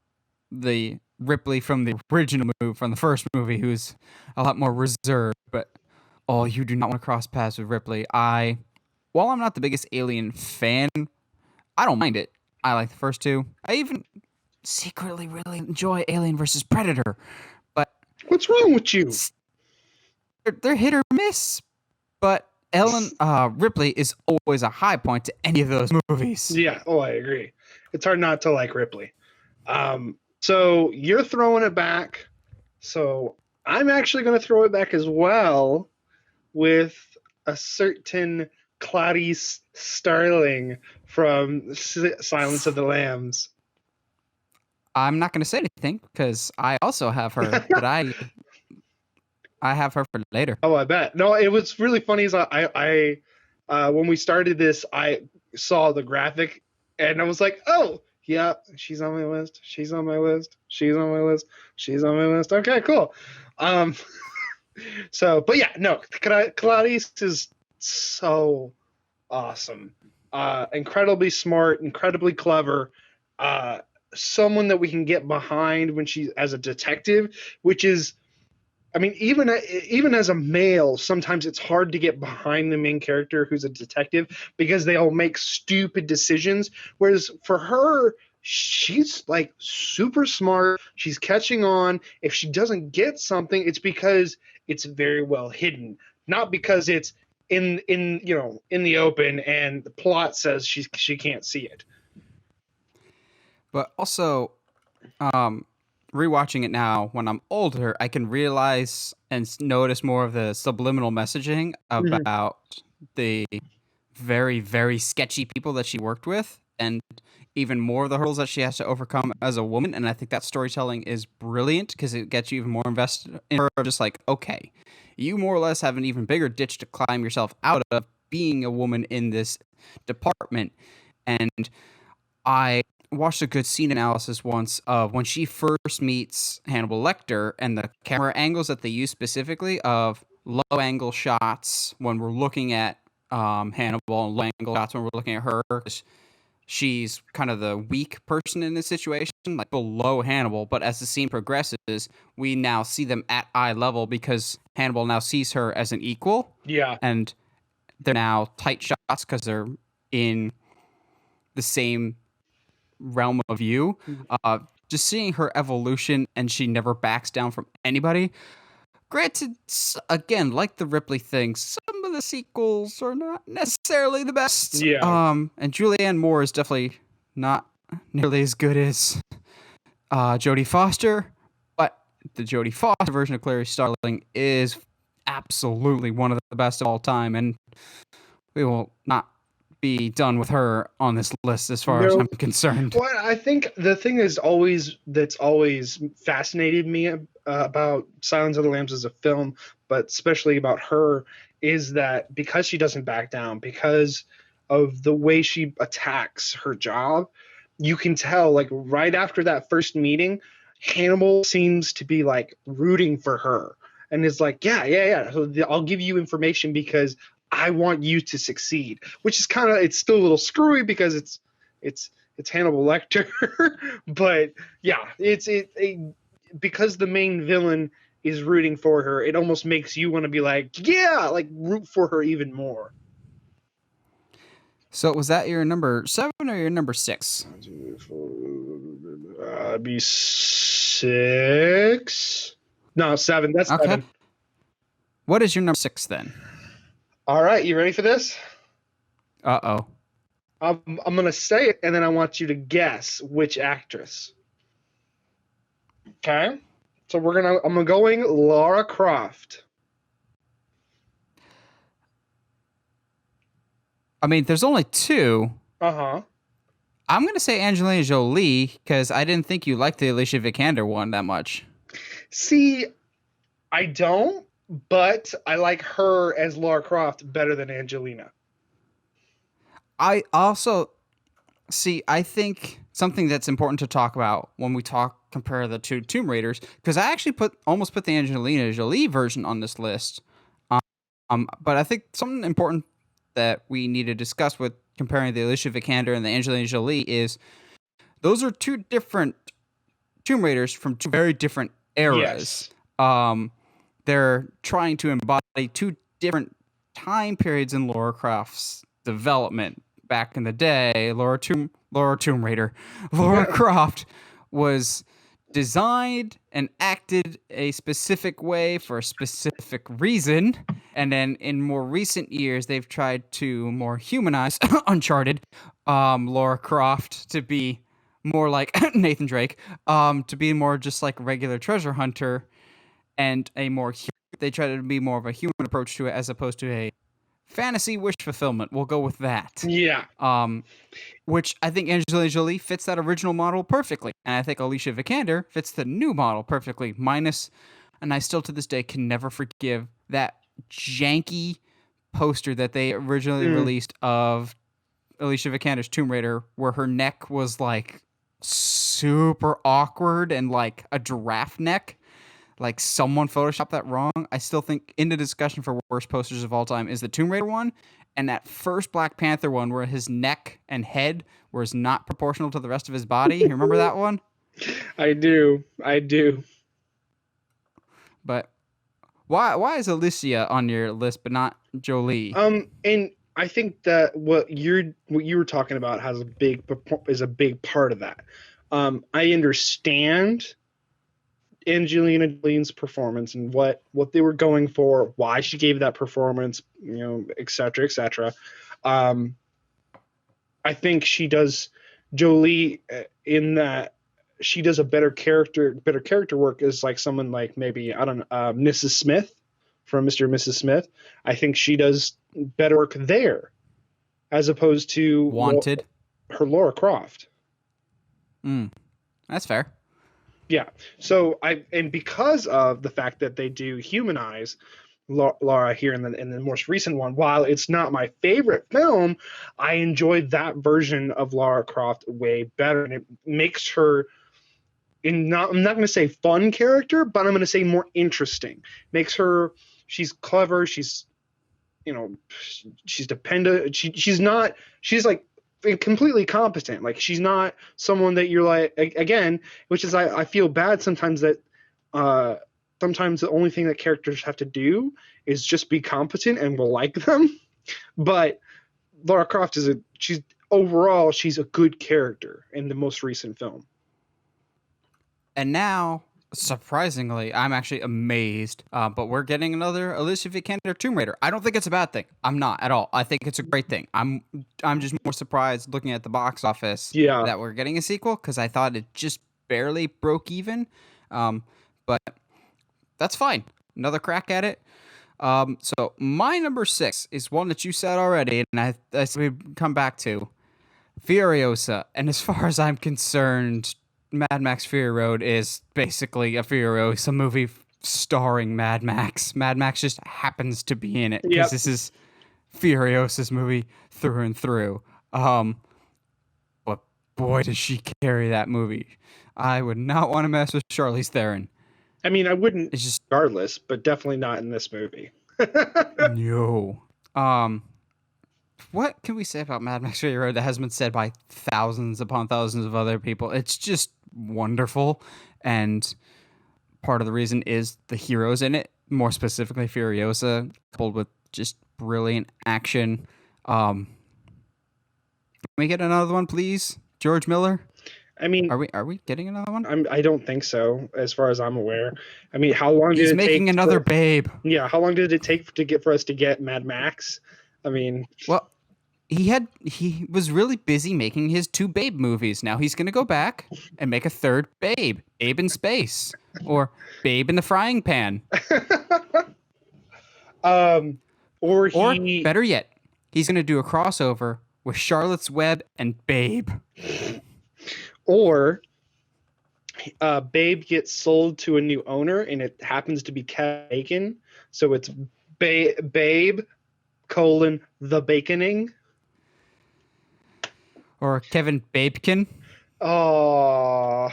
the Ripley from the original movie, from the first movie, who's a lot more reserved. But oh, you do not want to cross paths with Ripley. While I'm not the biggest Alien fan, I don't mind it. I like the first two. I even secretly really enjoy Alien versus Predator, but What's wrong with you? they're hit or miss. But Ripley is always a high point to any of those movies. Yeah. Oh, I agree. It's hard not to like Ripley. So you're throwing it back. So I'm actually going to throw it back as well with a certain Clarice Starling from Silence of the Lambs. I'm not going to say anything because I also have her, but I have her for later. Oh, I bet. No, it was really funny. Is I when we started this, I saw the graphic and I was like, oh, yeah, she's on my list. She's on my list. She's on my list. She's on my list. Okay, cool. So, but yeah, no, Clarice is so awesome. Incredibly smart, incredibly clever. Someone that we can get behind when she's as a detective, which is, I mean, even as a male, sometimes it's hard to get behind the main character who's a detective because they all make stupid decisions. Whereas for her, she's like super smart. She's catching on. If she doesn't get something, it's because it's very well hidden, not because it's in the open and the plot says she can't see it. But also, rewatching it now when I'm older, I can realize and notice more of the subliminal messaging Mhm. about the very, very sketchy people that she worked with, and even more of the hurdles that she has to overcome as a woman. And I think that storytelling is brilliant because it gets you even more invested in her. Just like, okay, you more or less have an even bigger ditch to climb yourself out of being a woman in this department. And I watched a good scene analysis once of when she first meets Hannibal Lecter and the camera angles that they use specifically of low angle shots when we're looking at Hannibal and low angle shots when we're looking at her. She's kind of the weak person in this situation, like below Hannibal. But as the scene progresses, we now see them at eye level because Hannibal now sees her as an equal. Yeah. And they're now tight shots because they're in the same realm of view. Just seeing her evolution and she never backs down from anybody. Granted, again, like the Ripley thing, some of the sequels are not necessarily the best. Yeah. And Julianne Moore is definitely not nearly as good as Jodie Foster, but the Jodie Foster version of Clarice Starling is absolutely one of the best of all time, and we will not be done with her on this list as far as No. I'm concerned. Well, I think the thing that's always fascinated me about Silence of the Lambs as a film, but especially about her, is that because she doesn't back down, because of the way she attacks her job, you can tell, like, right after that first meeting, Hannibal seems to be like rooting for her and is like, yeah. So I'll give you information because I want you to succeed, which is it's still a little screwy because it's Hannibal Lecter, but yeah, because the main villain is rooting for her, it almost makes you want to be like, yeah, like root for her even more. So was that your number 7 or your number 6? Be 6. No, 7. That's Okay. 7. What is your number 6 then? All right, you ready for this? Uh-oh. I'm gonna say it, and then I want you to guess which actress. Okay, so I'm going Lara Croft. I mean, there's only two. Uh-huh. I'm going to say Angelina Jolie because I didn't think you liked the Alicia Vikander one that much. See, I don't, but I like her as Lara Croft better than Angelina. I also I think something that's important to talk about when we compare the two Tomb Raiders, because I actually almost put the Angelina Jolie version on this list. But I think something important that we need to discuss with comparing the Alicia Vikander and the Angelina Jolie is those are two different Tomb Raiders from two very different eras. Yes. They're trying to embody two different time periods in Lara Croft's development. Back in the day, Lara Croft was designed and acted a specific way for a specific reason. And then in more recent years, they've tried to more humanize Uncharted, Lara Croft to be more like Nathan Drake, to be more just like a regular treasure hunter, and they try to be more of a human approach to it as opposed to a fantasy wish fulfillment. We'll go with that. Yeah. Which I think Angelina Jolie fits that original model perfectly, and I think Alicia Vikander fits the new model perfectly. And I still to this day can never forgive that janky poster that they originally released of Alicia Vikander's Tomb Raider, where her neck was like super awkward and like a giraffe neck. Like someone photoshopped that wrong. I still think in the discussion for worst posters of all time is the Tomb Raider one, and that first Black Panther one where his neck and head was not proportional to the rest of his body. You remember that one? I do. But why is Alicia on your list but not Jolie? And I think that what you were talking about is a big part of that. I understand Angelina Jolie's performance and what they were going for, why she gave that performance, et cetera, et cetera. I think Jolie in that she does a better character work as like someone like maybe, I don't know, Mrs. Smith from Mr. and Mrs. Smith. I think she does better work there as opposed to Wanted. Her Lara Croft. That's fair. Yeah. So because of the fact that they do humanize Lara here in the most recent one, while it's not my favorite film, I enjoyed that version of Lara Croft way better, and it makes her I'm not going to say fun character, but I'm going to say more interesting. She's clever. She's dependent. She's like completely competent. Like she's not someone that you're like, again, which is I feel bad sometimes that sometimes the only thing that characters have to do is just be competent and we'll like them. But Lara Croft she's a good character in the most recent film. And now, surprisingly, I'm actually amazed, but we're getting another Alicia Vikander Tomb Raider. I don't think it's a bad thing. I'm not at all. I think it's a great thing. I'm just more surprised looking at the box office that we're getting a sequel, because I thought it just barely broke even. But that's fine. Another crack at it. So my number 6 is one that you said already, and I we come back to Furiosa. And as far as I'm concerned, Mad Max Fury Road is basically a Furiosa movie starring Mad Max. Mad Max just happens to be in it because this is Furiosa's movie through and through. But boy, does she carry that movie. I would not want to mess with Charlize Theron. I mean, I wouldn't regardless, but definitely not in this movie. No. What can we say about Mad Max Fury Road that has been said by thousands upon thousands of other people? It's just wonderful, and part of the reason is the heroes in it, more specifically Furiosa, coupled with just brilliant action. Can we get another one, please? George Miller? I mean, are we getting another one? I don't think so, as far as I'm aware. I mean, how long did it take? He's making another Babe. Yeah, how long did it take for us to get Mad Max? I mean, well, he was really busy making his 2 Babe movies. Now he's going to go back and make a third Babe in Space, or Babe in the Frying Pan. Or better yet, he's going to do a crossover with Charlotte's Web and Babe. Or Babe gets sold to a new owner, and it happens to be Kevin Bacon. So it's Babe, the Baconing. Or Kevin Babekin. Oh.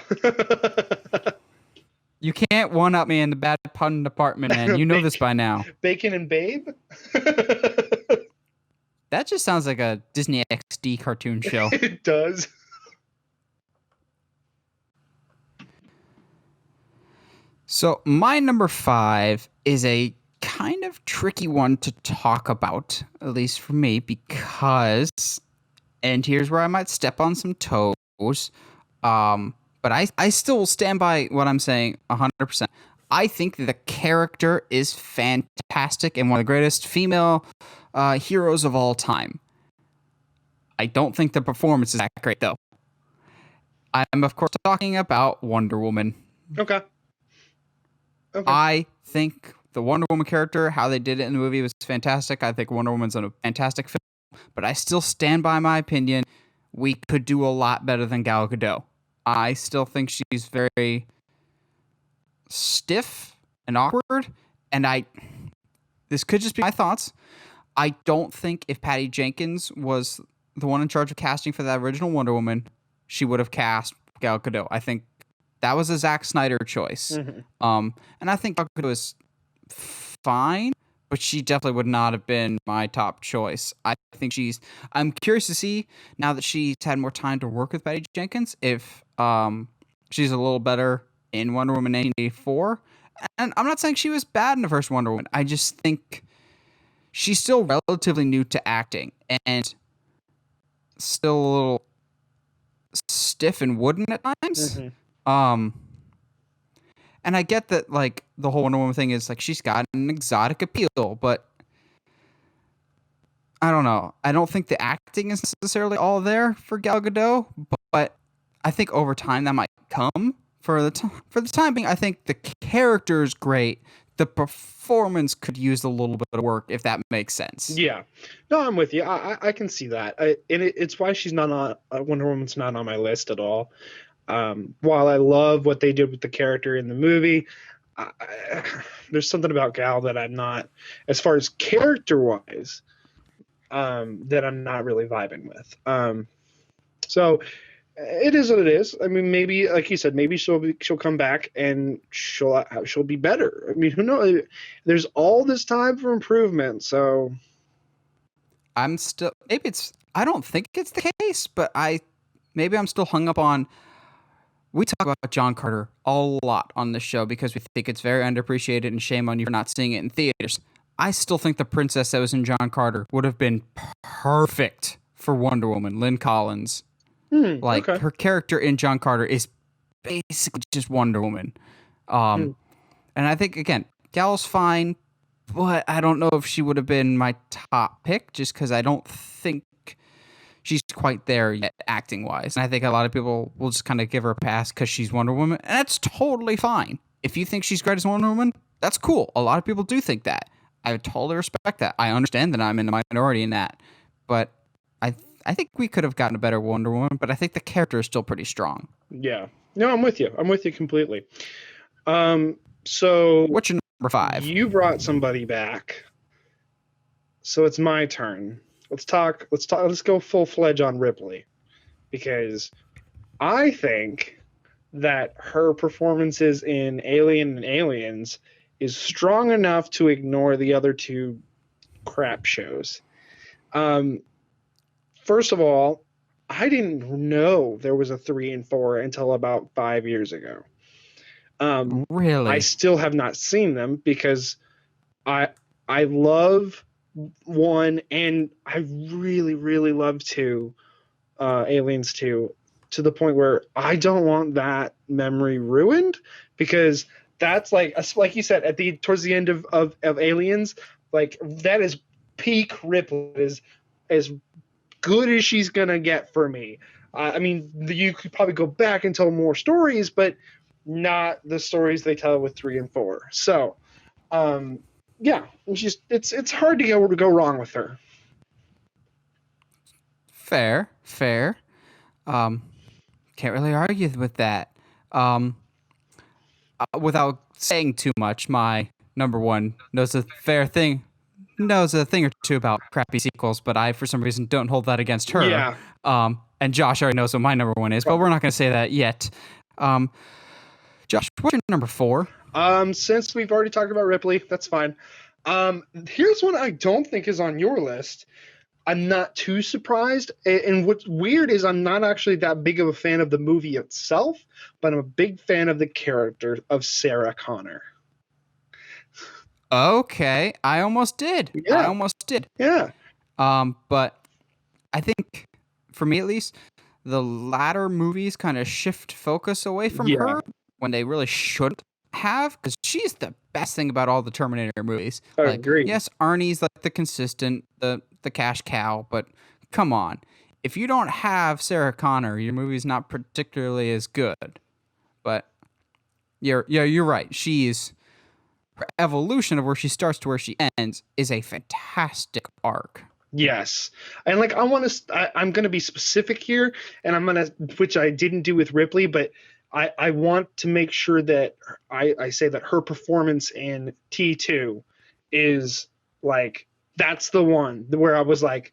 You can't one-up me in the bad pun department, man. You know this by now. Bacon and Babe? That just sounds like a Disney XD cartoon show. It does. So my number 5 is a kind of tricky one to talk about, at least for me, because, and here's where I might step on some toes, but I still stand by what I'm saying 100%. I think the character is fantastic and one of the greatest female heroes of all time. I don't think the performance is that great, though. I'm, of course, talking about Wonder Woman. Okay. I think the Wonder Woman character, how they did it in the movie, was fantastic. I think Wonder Woman's a fantastic film, but I still stand by my opinion. We could do a lot better than Gal Gadot. I still think she's very stiff and awkward, and this could just be my thoughts. I don't think if Patty Jenkins was the one in charge of casting for that original Wonder Woman, she would have cast Gal Gadot. I think that was a Zack Snyder choice. Mm-hmm. And I think Gal Gadot is fine, but she definitely would not have been my top choice. I think I'm curious to see, now that she's had more time to work with Patty Jenkins, if she's a little better in Wonder Woman 1984. And I'm not saying she was bad in the first Wonder Woman. I just think she's still relatively new to acting and still a little stiff and wooden at times. Mm-hmm. And I get that, like, the whole Wonder Woman thing is, like, she's got an exotic appeal, but I don't know. I don't think the acting is necessarily all there for Gal Gadot, but I think over time that might come. For the time being, I think the character is great. The performance could use a little bit of work, if that makes sense. Yeah. No, I'm with you. I can see that. It's why she's not on Wonder Woman's not on my list at all. While I love what they did with the character in the movie, there's something about Gal that I'm not, as far as character-wise, that I'm not really vibing with. So it is what it is. I mean, maybe, like you said, maybe she'll come back and she'll be better. I mean, who knows? There's all this time for improvement. So I don't think it's the case, but maybe I'm still hung up on. We talk about John Carter a lot on this show because we think it's very underappreciated, and shame on you for not seeing it in theaters. I still think the princess that was in John Carter would have been perfect for Wonder Woman, Lynn Collins. Her character in John Carter is basically just Wonder Woman. And I think, again, Gal's fine, but I don't know if she would have been my top pick just because I don't think she's quite there yet acting-wise. And I think a lot of people will just kind of give her a pass because she's Wonder Woman, and that's totally fine. If you think she's great as Wonder Woman, that's cool. A lot of people do think that. I totally respect that. I understand that I'm in the minority in that. But I think we could have gotten a better Wonder Woman, but I think the character is still pretty strong. Yeah. No, I'm with you. I'm with you completely. So what's your number 5? You brought somebody back. So it's my turn. Let's go full-fledged on Ripley, because I think that her performances in Alien and Aliens is strong enough to ignore the other two crap shows. First of all, I didn't know there was a 3 and 4 until about 5 years ago. Really? I still have not seen them because I love 1 and I really, really love 2, Aliens 2, to the point where I don't want that memory ruined, because that's like you said towards the end of Aliens, like that is peak Ripley, is as good as she's gonna get for me. I mean, you could probably go back and tell more stories, but not the stories they tell with 3 and 4. So, yeah, it's hard to go wrong with her. Fair. Can't really argue with that. Without saying too much, my number one knows a thing or two about crappy sequels, but I, for some reason, don't hold that against her. Yeah. And Josh already knows what my number one is, but we're not going to say that yet. Josh, what's your number 4? Since we've already talked about Ripley, that's fine. Here's one I don't think is on your list. I'm not too surprised. And what's weird is I'm not actually that big of a fan of the movie itself, but I'm a big fan of the character of Sarah Connor. Okay, I almost did. Yeah. But I think, for me at least, the latter movies kind of shift focus away from her when they really shouldn't have, because she's the best thing about all the Terminator movies. Agreed. Yes, Arnie's like the consistent, the cash cow, but come on. If you don't have Sarah Connor, your movie's not particularly as good. But you're right. Her evolution of where she starts to where she ends is a fantastic arc. Yes. And like I'm going to be specific here, and which I didn't do with Ripley, but I want to make sure that I say that her performance in T2 is like, that's the one where I was like,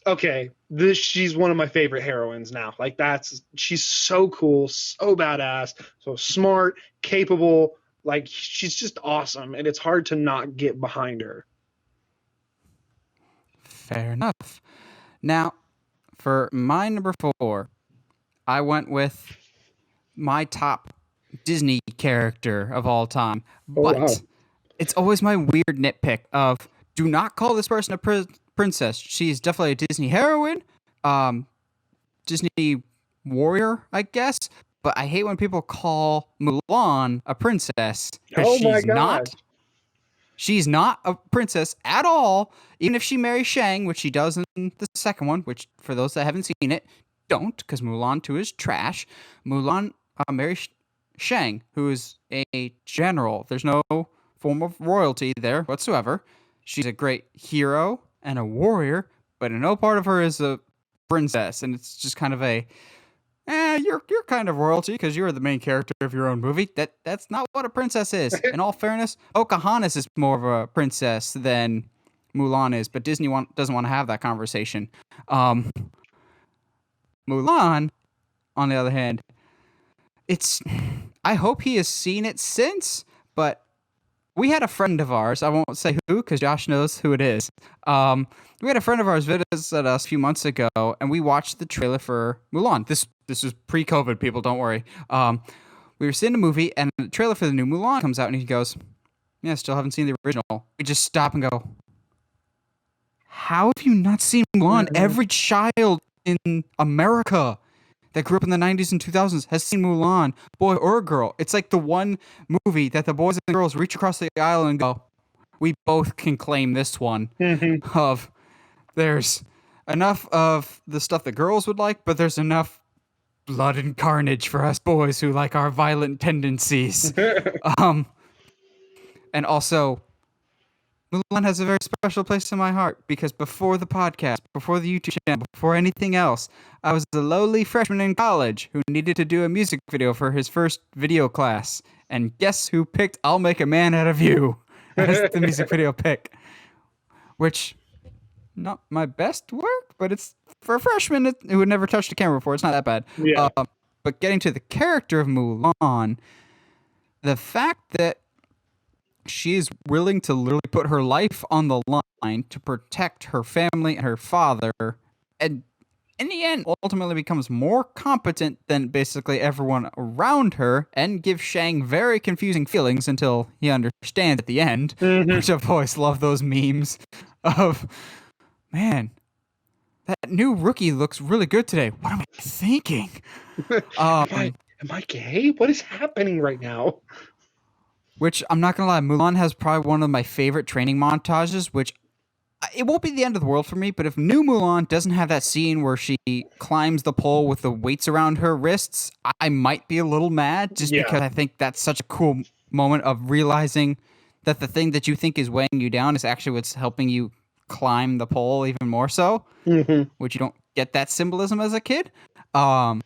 okay, she's one of my favorite heroines now. Like she's so cool, so badass, so smart, capable. Like she's just awesome, and it's hard to not get behind her. Fair enough. Now, for my number 4, I went with my top Disney character of all time. But it's always my weird nitpick of, do not call this person a princess. She's definitely a Disney heroine, Disney warrior, I guess. But I hate when people call Mulan a princess. Oh my God. She's not a princess at all. Even if she marries Shang, which she does in the second one, which for those that haven't seen it, don't, because Mulan 2 is trash. Mulan marries Shang, who is a general. There's no form of royalty there whatsoever. She's a great hero and a warrior, but no part of her is a princess. And it's just kind of you're kind of royalty because you're the main character of your own movie. That's not what a princess is. In all fairness, Pocahontas is more of a princess than Mulan is, but Disney doesn't want to have that conversation. Mulan, on the other hand, I hope he has seen it since, but we had a friend of ours, I won't say who because Josh knows who it is. We had a friend of ours visit us a few months ago, and we watched the trailer for Mulan. This was pre-COVID, people, don't worry. We were seeing the movie, and the trailer for the new Mulan comes out, and he goes, yeah, still haven't seen the original. We just stop and go, how have you not seen Mulan? Mm-hmm. Every child in America that grew up in the 90s and 2000s has seen Mulan, boy or girl. It's like the one movie that the boys and girls reach across the aisle and go, we both can claim this one. Mm-hmm. Of there's enough of the stuff that girls would like, but there's enough blood and carnage for us boys who like our violent tendencies. And also, Mulan has a very special place in my heart because before the podcast, before the YouTube channel, before anything else, I was a lowly freshman in college who needed to do a music video for his first video class. And guess who picked I'll Make a Man Out of You as the music video pick? Which, not my best work, but it's for a freshman who had never touched a camera before. It's not that bad. Yeah. But getting to the character of Mulan, the fact that she's willing to literally put her life on the line to protect her family and her father, and in the end ultimately becomes more competent than basically everyone around her, and gives Shang very confusing feelings until he understands at the end, which I've always loved those memes of, man, that new rookie looks really good today. What am I thinking? Am I gay? What is happening right now? Which, I'm not going to lie, Mulan has probably one of my favorite training montages, which it won't be the end of the world for me, but if new Mulan doesn't have that scene where she climbs the pole with the weights around her wrists, I might be a little mad just because I think that's such a cool moment of realizing that the thing that you think is weighing you down is actually what's helping you climb the pole even more so, which you don't get that symbolism as a kid. But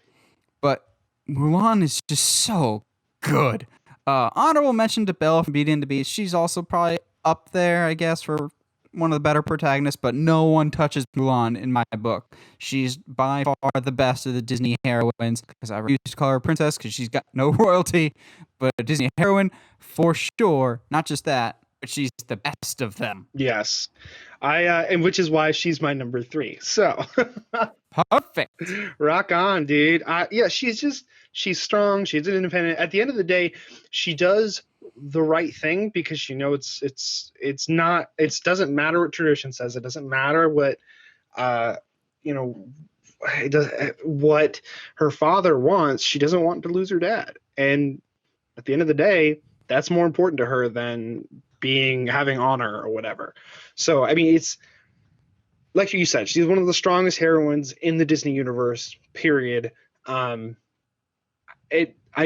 Mulan is just so good. Honorable mention to Belle from Beauty and the Beast. She's also probably up there, I guess, for one of the better protagonists, but no one touches Mulan in my book. She's by far the best of the Disney heroines, because I refuse to call her a princess because she's got no royalty, but a Disney heroine for sure. Not just that, but she's the best of them. Yes. And which is why she's my number 3. So Perfect. rock on, dude. Yeah, she's strong. She's independent. At the end of the day, she does the right thing because it's not, it doesn't matter what tradition says. It doesn't matter what, what her father wants. She doesn't want to lose her dad. And at the end of the day, that's more important to her than having honor or whatever. So, I mean, it's like you said, she's one of the strongest heroines in the Disney universe, period. I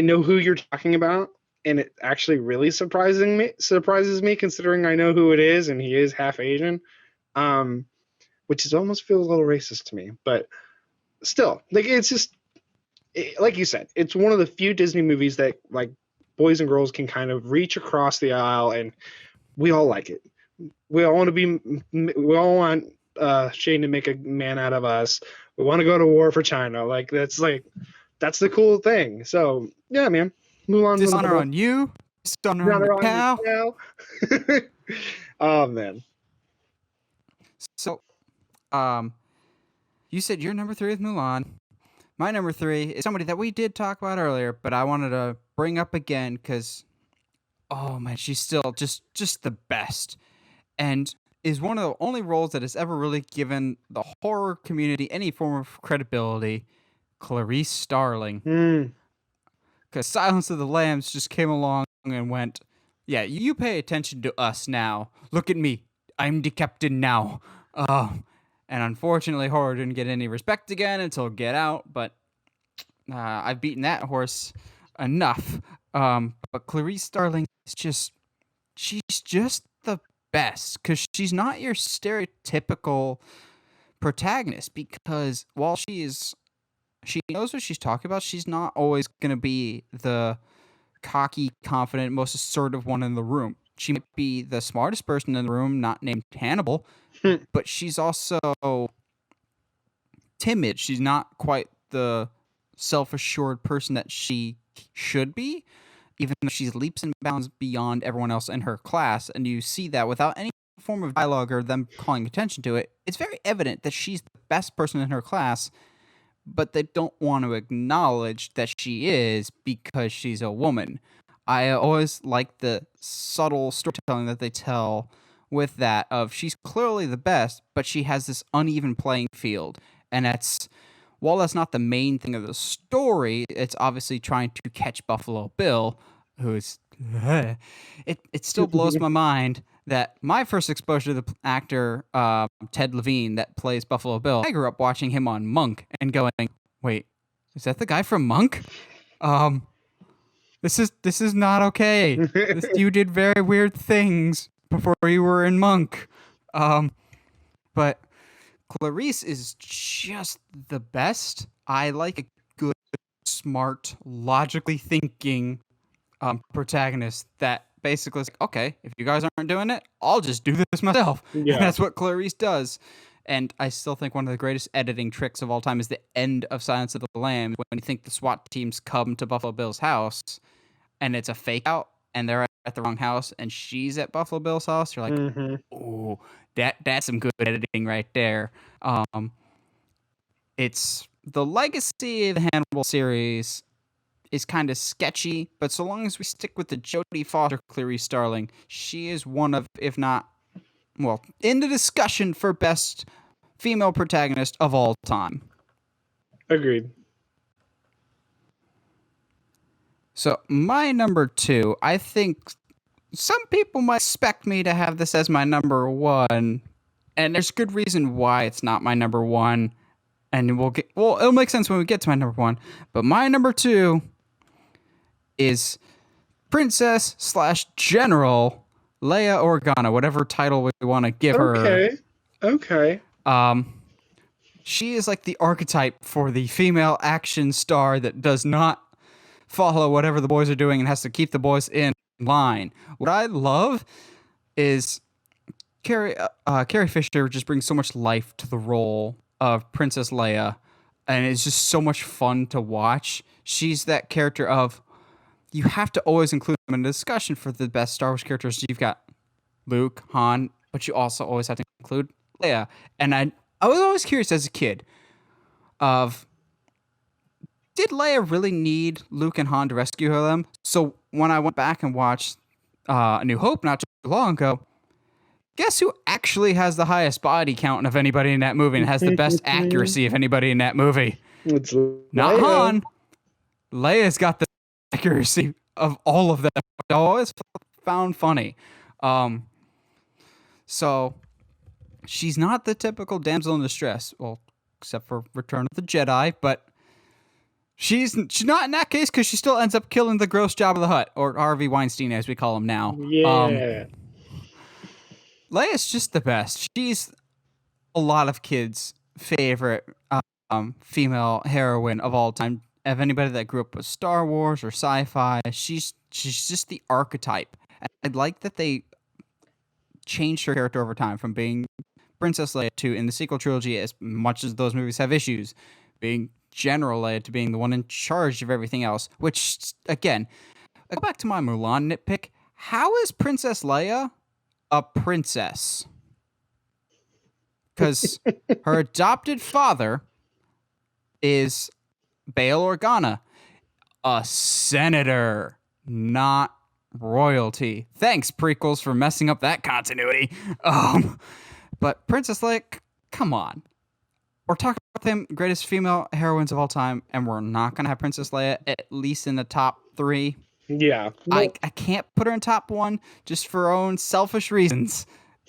know who you're talking about, and it actually really surprises me considering I know who it is, and he is half Asian, which almost feels a little racist to me, but still, like, it's just, like you said, it's one of the few Disney movies that, like, boys and girls can kind of reach across the aisle, and we all like it. We all want Shane to make a man out of us. We want to go to war for China. That's the cool thing. So yeah, man. Mulan. Dishonor on you. Dishonor on the cow. Oh man. So, you said your number 3 is Mulan. My number 3 is somebody that we did talk about earlier, but I wanted to bring up again because, oh man, she's still just the best, and is one of the only roles that has ever really given the horror community any form of credibility. Clarice Starling. Because Silence of the Lambs just came along and went, yeah, you pay attention to us now. Look at me. I'm the captain now. And unfortunately, horror didn't get any respect again until Get Out, but I've beaten that horse enough. But Clarice Starling is she's just the best, because she's not your stereotypical protagonist, because while she knows what she's talking about, she's not always going to be the cocky, confident, most assertive one in the room. She might be the smartest person in the room, not named Hannibal, but she's also timid. She's not quite the self-assured person that she should be, even though she's leaps and bounds beyond everyone else in her class. And you see that without any form of dialogue or them calling attention to it. It's very evident that she's the best person in her class, but they don't want to acknowledge that she is because she's a woman. I always like the subtle storytelling that they tell with that of she's clearly the best, but she has this uneven playing field. And while that's not the main thing of the story, it's obviously trying to catch Buffalo Bill, who's... It still blows my mind that my first exposure to the actor Ted Levine that plays Buffalo Bill, I grew up watching him on Monk and going, wait, is that the guy from Monk? This is not okay. You did very weird things before you were in Monk. But Clarice is just the best. I like a good, smart, logically thinking protagonist that basically is like, okay, if you guys aren't doing it, I'll just do this myself. Yeah. And that's what Clarice does. And I still think one of the greatest editing tricks of all time is the end of Silence of the Lambs, when you think the SWAT teams come to Buffalo Bill's house and it's a fake out and they're at the wrong house and she's at Buffalo Bill's house. You're like, oh, that's some good editing right there. It's the legacy of the Hannibal series is kind of sketchy, but so long as we stick with the Jodie Foster Clarice Starling, she is one of, if not, well, in the discussion for best female protagonist of all time. Agreed. So my number 2, I think some people might expect me to have this as my number 1, and there's good reason why it's not my number 1, and it'll make sense when we get to my number 1, but my number 2 is Princess / General Leia Organa, whatever title we want to give her. Okay. she is like the archetype for the female action star that does not follow whatever the boys are doing and has to keep the boys in line. What I love is Carrie Fisher just brings so much life to the role of Princess Leia, and it's just so much fun to watch. She's that character of you have to always include them in the discussion for the best Star Wars characters. You've got Luke, Han, but you also always have to include Leia. And I was always curious as a kid of did Leia really need Luke and Han to rescue them? So when I went back and watched A New Hope not too long ago, guess who actually has the highest body count of anybody in that movie and has the best accuracy of anybody in that movie? It's Not Leia. Han. Leia's got the accuracy of all of them. I always found funny. So she's not the typical damsel in distress, well, except for Return of the Jedi, but she's not in that case because she still ends up killing the gross Jabba the Hutt, or Harvey Weinstein as we call him now. Yeah. Leia's just the best. She's a lot of kids' favorite female heroine of all time. Of anybody that grew up with Star Wars or sci-fi, she's just the archetype. I like that they changed her character over time from being Princess Leia to, in the sequel trilogy, as much as those movies have issues, being General Leia to being the one in charge of everything else. Which, again, I go back to my Mulan nitpick. How is Princess Leia a princess? Because her adopted father is Bail Organa, a senator, not royalty. Thanks, prequels, for messing up that continuity. But Princess Leia, come on. We're talking about them greatest female heroines of all time, and we're not going to have Princess Leia at least in the top 3. Yeah. I can't put her in top 1 just for her own selfish reasons,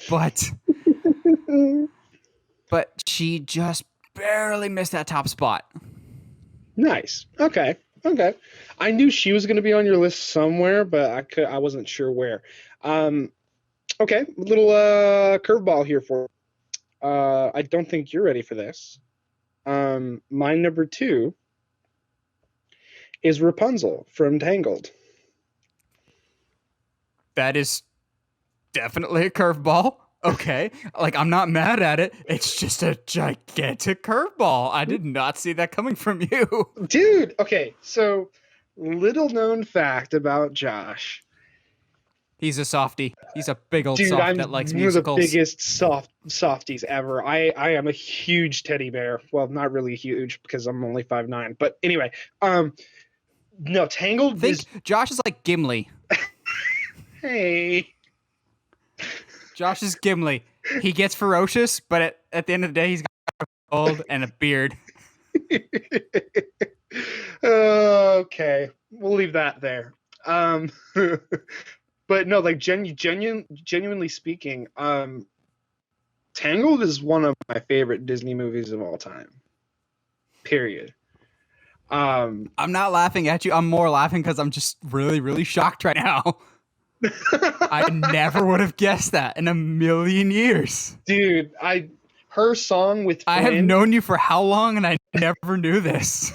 but she just barely missed that top spot. Nice. Okay. I knew she was going to be on your list somewhere, but I wasn't sure where. Okay, little curveball here for. I don't think you're ready for this. My number 2 is Rapunzel from Tangled. That is definitely a curveball. Okay. Like, I'm not mad at it. It's just a gigantic curveball. I did not see that coming from you. Dude, okay, so little known fact about Josh. He's a softie. He's a big old Dude, soft I'm that likes one of the musicals. biggest softies ever. I am a huge teddy bear. Well, not really huge because I'm only 5'9". But anyway, no, Tangled is... Josh is like Gimli. Hey. Josh is Gimli. He gets ferocious, but at the end of the day, he's got a gold and a beard. Okay, we'll leave that there. But no, like genuinely speaking, Tangled is one of my favorite Disney movies of all time. Period. I'm not laughing at you. I'm more laughing because I'm just really, really shocked right now. I never would have guessed that in a million years. Dude, her song with Flynn, I have known you for how long and I never knew this.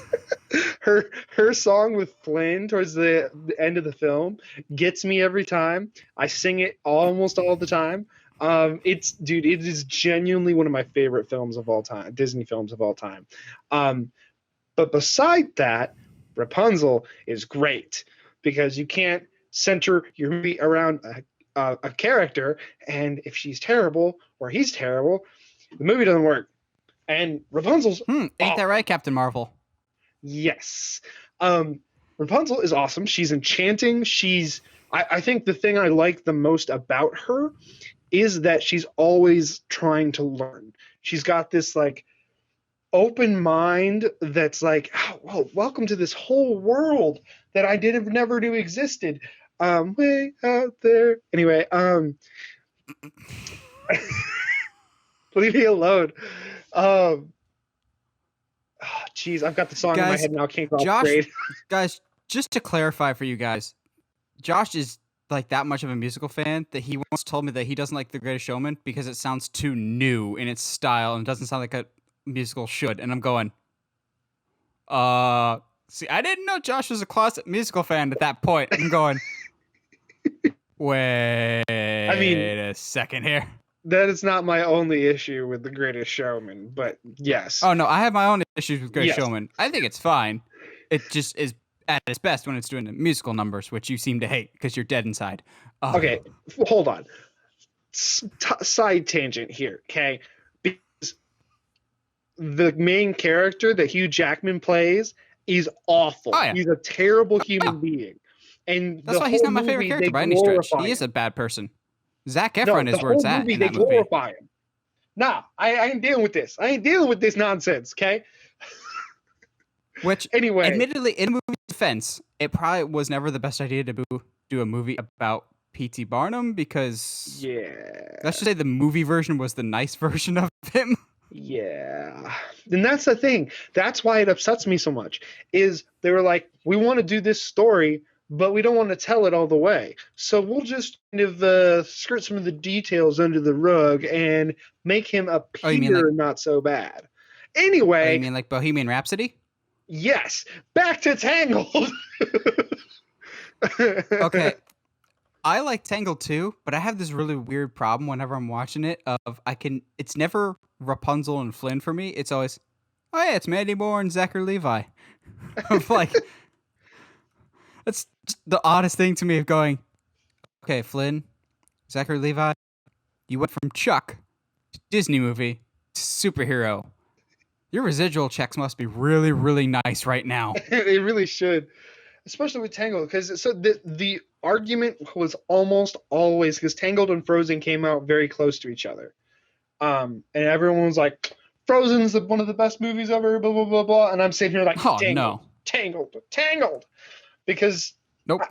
her song with Flynn towards the end of the film gets me every time. I sing it almost all the time. It is genuinely one of my favorite films of all time, Disney films of all time. But beside that, Rapunzel is great because you can't center your movie around a character, and if she's terrible or he's terrible, the movie doesn't work. And Rapunzel's ain't that right, Captain Marvel? Yes. Rapunzel is awesome. She's enchanting. I think the thing I like the most about her is that she's always trying to learn. She's got this like open mind that's like, oh, well, welcome to this whole world that I never knew existed. Way out there. Anyway, leave me alone. Jeez, I've got the song in my head now. I can't go straight. Guys, just to clarify for you guys, Josh is like that much of a musical fan that he once told me that he doesn't like The Greatest Showman because it sounds too new in its style and doesn't sound like musical should, and I'm going, see, I didn't know Josh was a closet musical fan at that point. I'm going, wait I mean, a second here. that is not my only issue with The Greatest Showman, but yes. Oh no, I have my own issues with Great Yes. Showman. I think it's fine. It just is at its best when it's doing the musical numbers, which you seem to hate because you're dead inside. Okay, hold on. Side tangent here, okay? Because the main character that Hugh Jackman plays is awful. Oh, yeah. He's a terrible human being. And That's why he's not my favorite character by any stretch. He is a bad person. Zac Efron is where it's at in that movie. Glorify him. Nah, I ain't dealing with this. I ain't dealing with this nonsense, okay? Which, anyway, admittedly, in movie defense, it probably was never the best idea to do a movie about P.T. Barnum because, let's just say the movie version was the nice version of him. Yeah. And that's the thing. That's why it upsets me so much, is they were like, we want to do this story, but we don't want to tell it all the way. So we'll just kind of skirt some of the details under the rug and make him appear not so bad. Anyway. You mean like Bohemian Rhapsody? Yes. Back to Tangled. Okay. I like Tangled too, but I have this really weird problem whenever I'm watching it it's never Rapunzel and Flynn for me. It's always, oh yeah, it's Mandy Moore and Zachary Levi. I'm like, that's the oddest thing to me of going, okay, Flynn, Zachary Levi, you went from Chuck to Disney movie to superhero. Your residual checks must be really, really nice right now. They really should, especially with Tangled, because so the argument was almost always because Tangled and Frozen came out very close to each other, and everyone was like, "Frozen's one of the best movies ever," blah blah blah blah, and I'm sitting here like, "Oh Tangled, no, Tangled," because nope,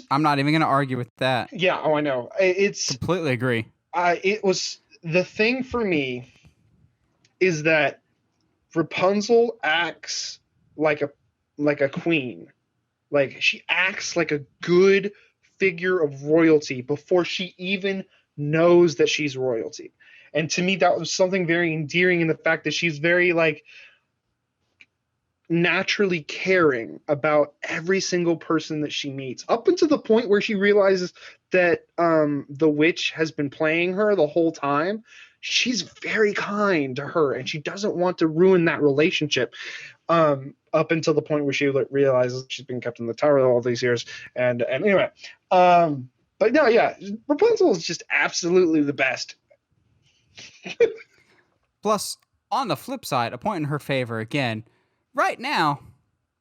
I'm not even gonna argue with that. Yeah, I know. It's completely agree. It was the thing for me is that Rapunzel acts like a queen. Like, she acts like a good figure of royalty before she even knows that she's royalty. And to me, that was something very endearing in the fact that she's very, like, naturally caring about every single person that she meets, up until the point where she realizes that the witch has been playing her the whole time. She's very kind to her, and she doesn't want to ruin that relationship. Up until the point where she realizes she's been kept in the tower all these years. And anyway, but no, yeah, Rapunzel is just absolutely the best. Plus, on the flip side, a point in her favor again. Right now,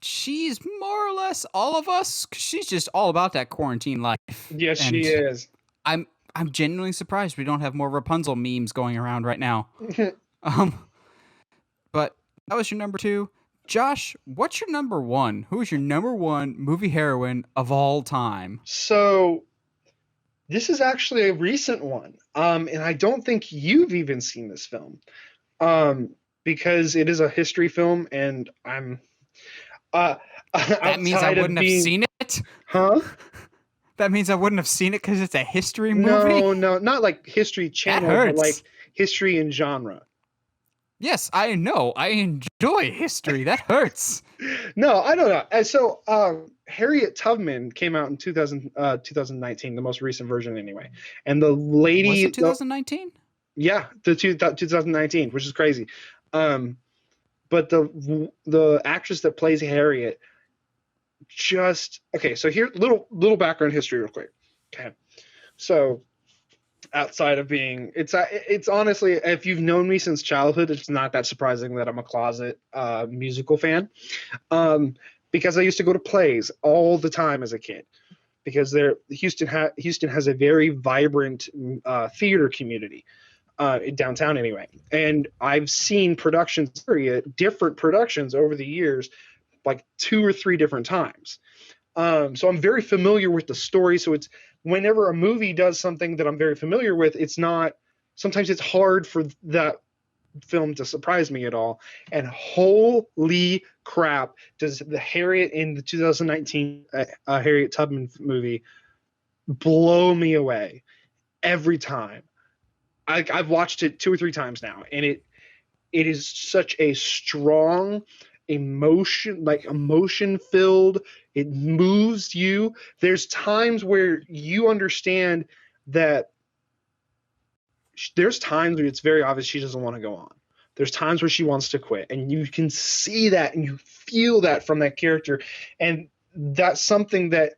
she's more or less all of us. She's just all about that quarantine life. Yes, and she is. I'm genuinely surprised we don't have more Rapunzel memes going around right now. But that was your number 2. Josh, what's your number 1? Who is your number 1 movie heroine of all time? So, this is actually a recent one. And I don't think you've even seen this film. Because it is a history film, and I'm that means I wouldn't have seen it? Huh? That means I wouldn't have seen it because it's a history movie? No, not like History Channel, but like history and genre. Yes, I know. I enjoy history. That hurts. No, I don't know. So Harriet Tubman came out in 2019, the most recent version anyway. And the lady... Was it 2019? Yeah, 2019, which is crazy. But the actress that plays Harriet okay, so here, little background history real quick. Okay. So outside of being, it's honestly, if you've known me since childhood, it's not that surprising that I'm a closet musical fan, because I used to go to plays all the time as a kid, because Houston has a very vibrant theater community in downtown anyway, and I've seen different productions over the years, like 2 or 3 different times. So I'm very familiar with the story. So it's whenever a movie does something that I'm very familiar with, sometimes it's hard for that film to surprise me at all. And holy crap, does the Harriet in the 2019 Harriet Tubman movie blow me away every time. I've watched it 2 or 3 times now, and it is such a strong emotion filled. It moves you. There's times where you understand that there's times where it's very obvious she doesn't want to go on. There's times where she wants to quit, and you can see that and you feel that from that character, and that's something that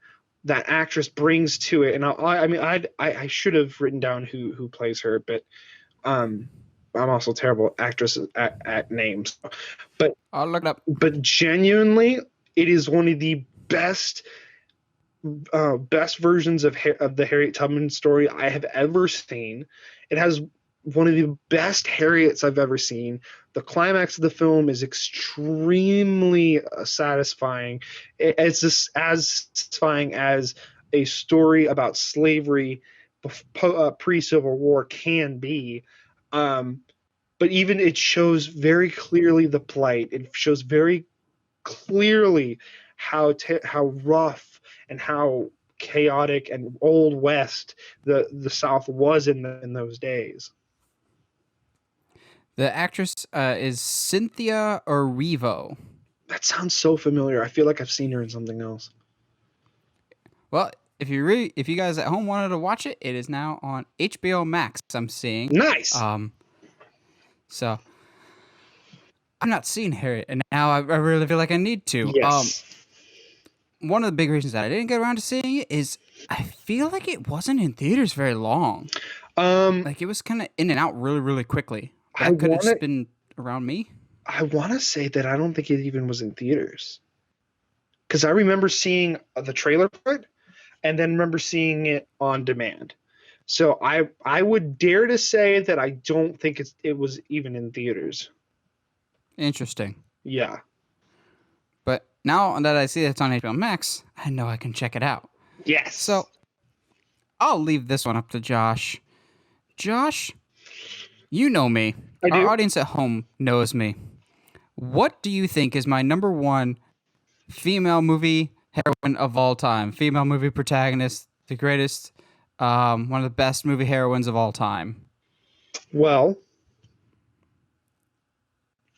that actress brings to it. And I should have written down who plays her, but I'm also terrible at actresses at names. But I'll look it up. But genuinely, it is one of the best versions of the Harriet Tubman story I have ever seen. It has one of the best Harriets I've ever seen. The climax of the film is extremely satisfying. It's just as satisfying as a story about slavery pre-Civil War can be. But even it shows very clearly the plight. It shows very clearly how rough and how chaotic and old west the South was in those days. The actress is Cynthia Erivo. That sounds so familiar. I feel like I've seen her in something else. Well, if you guys at home wanted to watch it, it is now on HBO Max. I'm seeing. Nice. So I've not seen Harriet, and now I really feel like I need to. Yes. One of the big reasons that I didn't get around to seeing it is I feel like it wasn't in theaters very long. Like it was kind of in and out really, really quickly. That could have just been around me. I want to say that I don't think it even was in theaters, because I remember seeing the trailer for it, and then remember seeing it on demand. So I would dare to say that I don't think it was even in theaters. Interesting. Yeah. But now that I see that it's on HBO Max, I know I can check it out. Yes. So I'll leave this one up to Josh. Josh, you know me. I do. Our audience at home knows me. What do you think is my number one female movie heroine of all time? Female movie protagonist, the greatest, one of the best movie heroines of all time. Well,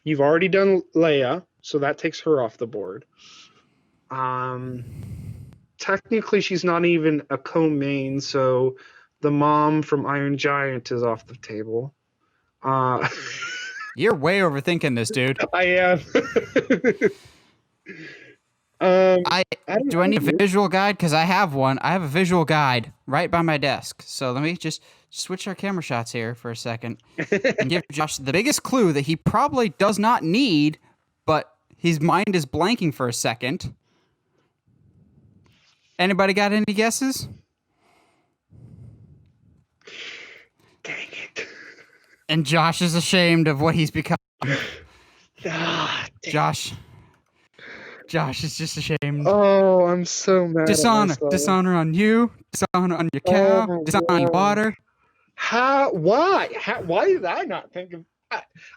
you've already done Leia, so that takes her off the board. Technically, she's not even a co-main, so the mom from Iron Giant is off the table. You're way overthinking this, dude. I am. Do I need a visual guide? Because I have one. I have a visual guide right by my desk. So let me just switch our camera shots here for a second and give Josh the biggest clue that he probably does not need, but his mind is blanking for a second. Anybody got any guesses? Dang it. And Josh is ashamed of what he's become. Josh is just ashamed. Oh, I'm so mad. Dishonor on you. Dishonor on your cow. Dishonor on your water. Why did I not think of?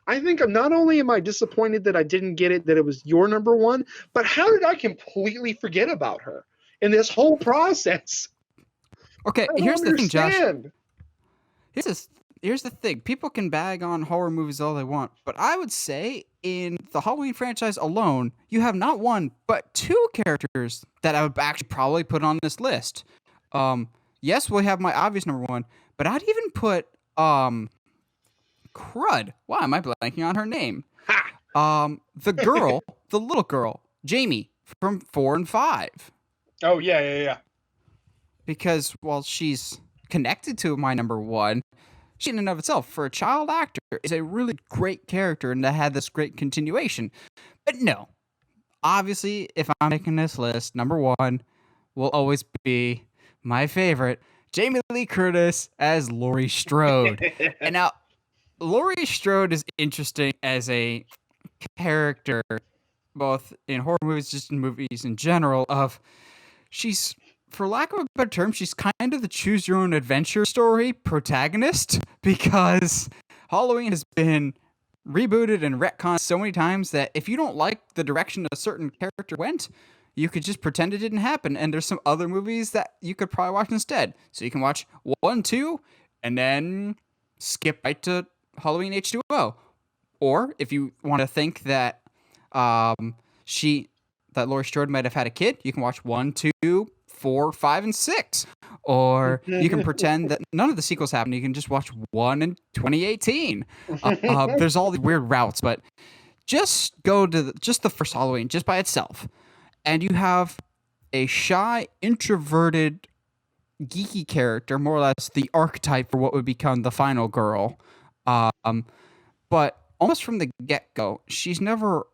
I think not only am I disappointed that I didn't get it, that it was your number one, but how did I completely forget about her in this whole process? Okay, here's the thing, Josh. Here's the thing. People can bag on horror movies all they want, but I would say in the Halloween franchise alone, you have not one, but two characters that I would actually probably put on this list. Yes, we have my obvious number one, but I'd even put crud. Why am I blanking on her name? The girl, the little girl, Jamie from 4 and 5. Oh yeah. Because while she's connected to my number one, she in and of itself, for a child actor, is a really great character and that had this great continuation. But no, obviously, if I'm making this list, number one will always be my favorite, Jamie Lee Curtis as Laurie Strode. And now, Laurie Strode is interesting as a character, both in horror movies, just in movies in general, she's, for lack of a better term, she's kind of the choose your own adventure story protagonist, because Halloween has been rebooted and retconned so many times that if you don't like the direction a certain character went, you could just pretend it didn't happen. And there's some other movies that you could probably watch instead. So you can watch 1, 2, and then skip right to Halloween H2O. Or if you want to think that um, Laurie Strode might have had a kid, you can watch 1, 2, 4, 5, and 6. Or you can pretend that none of the sequels happened. You can just watch 1 in 2018. There's all these weird routes, but just go to the first Halloween just by itself, and you have a shy, introverted, geeky character, more or less the archetype for what would become the final girl. But almost from the get-go, she's never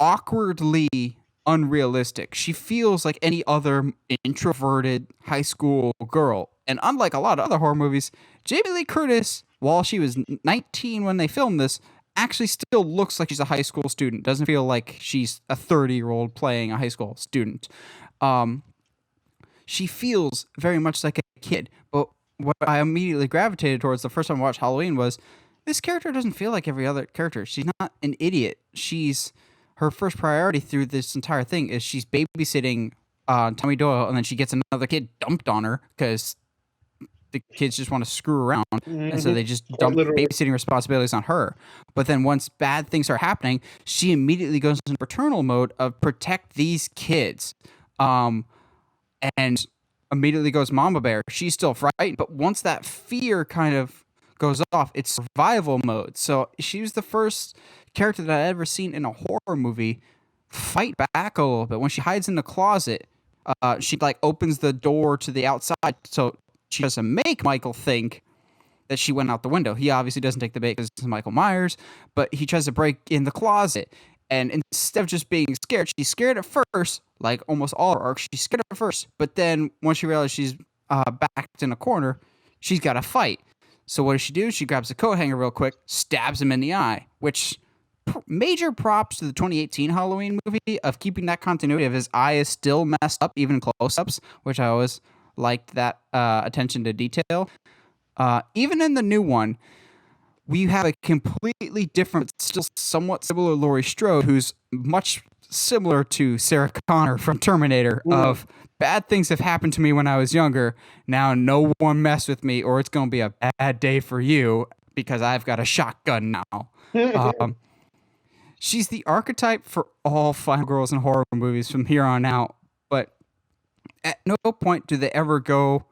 awkwardly unrealistic. She feels like any other introverted high school girl. And unlike a lot of other horror movies, Jamie Lee Curtis, while she was 19 when they filmed this, actually still looks like she's a high school student. Doesn't feel like she's a 30-year-old playing a high school student. She feels very much like a kid. But what I immediately gravitated towards the first time I watched Halloween was this character doesn't feel like every other character. She's not an idiot. Her first priority through this entire thing is she's babysitting Tommy Doyle, and then she gets another kid dumped on her because the kids just want to screw around, and so they just dump babysitting responsibilities on her. But then once bad things are happening, she immediately goes into paternal mode of protect these kids, and immediately goes mama bear. She's still frightened, but once that fear kind of goes off, it's survival mode. So she was the first character that I'd ever seen in a horror movie fight back a little bit. When she hides in the closet, she like opens the door to the outside, so she doesn't make Michael think that she went out the window. He obviously doesn't take the bait because it's Michael Myers, but he tries to break in the closet, and instead of just being scared, she's scared at first, like almost all her arcs. She's scared at first, but then once she realizes she's backed in a corner, she's got to fight. So what does she do? She grabs a coat hanger real quick, stabs him in the eye, which major props to the 2018 Halloween movie of keeping that continuity of his eye is still messed up, even in close-ups, which I always liked that attention to detail. Even in the new one, we have a completely different, still somewhat similar Laurie Strode, who's much similar to Sarah Connor from Terminator, of bad things have happened to me when I was younger. Now no one mess with me or it's going to be a bad day for you because I've got a shotgun now. She's the archetype for all final girls in horror movies from here on out, but at no point do they ever go,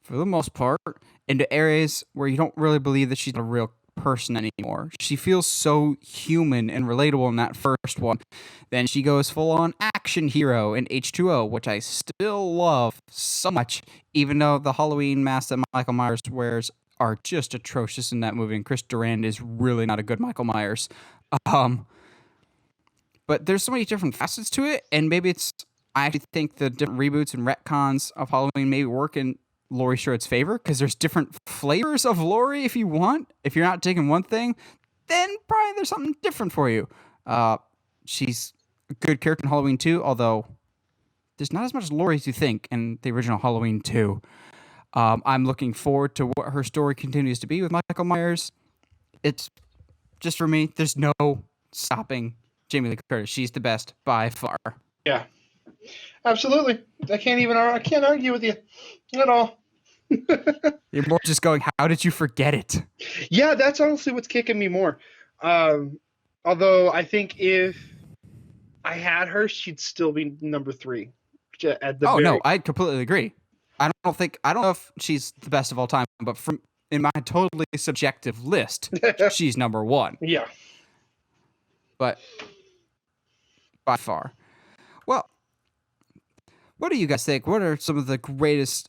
for the most part, into areas where you don't really believe that she's a real person anymore. She feels so human and relatable in that first one. Then she goes full on action hero in H2O, which I still love so much, even though the Halloween masks that Michael Myers wears are just atrocious in that movie, and Chris Durand is really not a good Michael Myers. But there's so many different facets to it, and maybe I actually think the different reboots and retcons of Halloween maybe work in Laurie Strode's favor, because there's different flavors of Laurie if you want. If you're not taking one thing, then probably there's something different for you. She's a good character in Halloween 2, although there's not as much Laurie as you think in the original Halloween 2. I'm looking forward to what her story continues to be with Michael Myers. It's just, for me, there's no stopping Jamie Lee Curtis. She's the best by far. Yeah, absolutely. I can't argue with you at all. You're more just going, how did you forget it? Yeah, that's honestly what's kicking me more. Although I think if I had her, she'd still be number 3. No, I completely agree. I don't know if she's the best of all time, but in my totally subjective list, she's number 1. Yeah. But by far. Well, what do you guys think? What are some of the greatest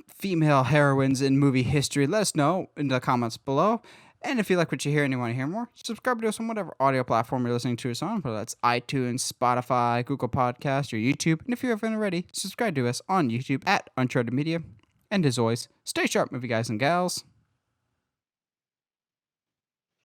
female heroines in movie history? Let us know in the comments below. And if you like what you hear and you want to hear more, subscribe to us on whatever audio platform you're listening to us on, whether that's iTunes, Spotify, Google Podcasts, or YouTube. And if you haven't already, subscribe to us on YouTube at Uncharted Media. And as always, stay sharp, movie guys and gals.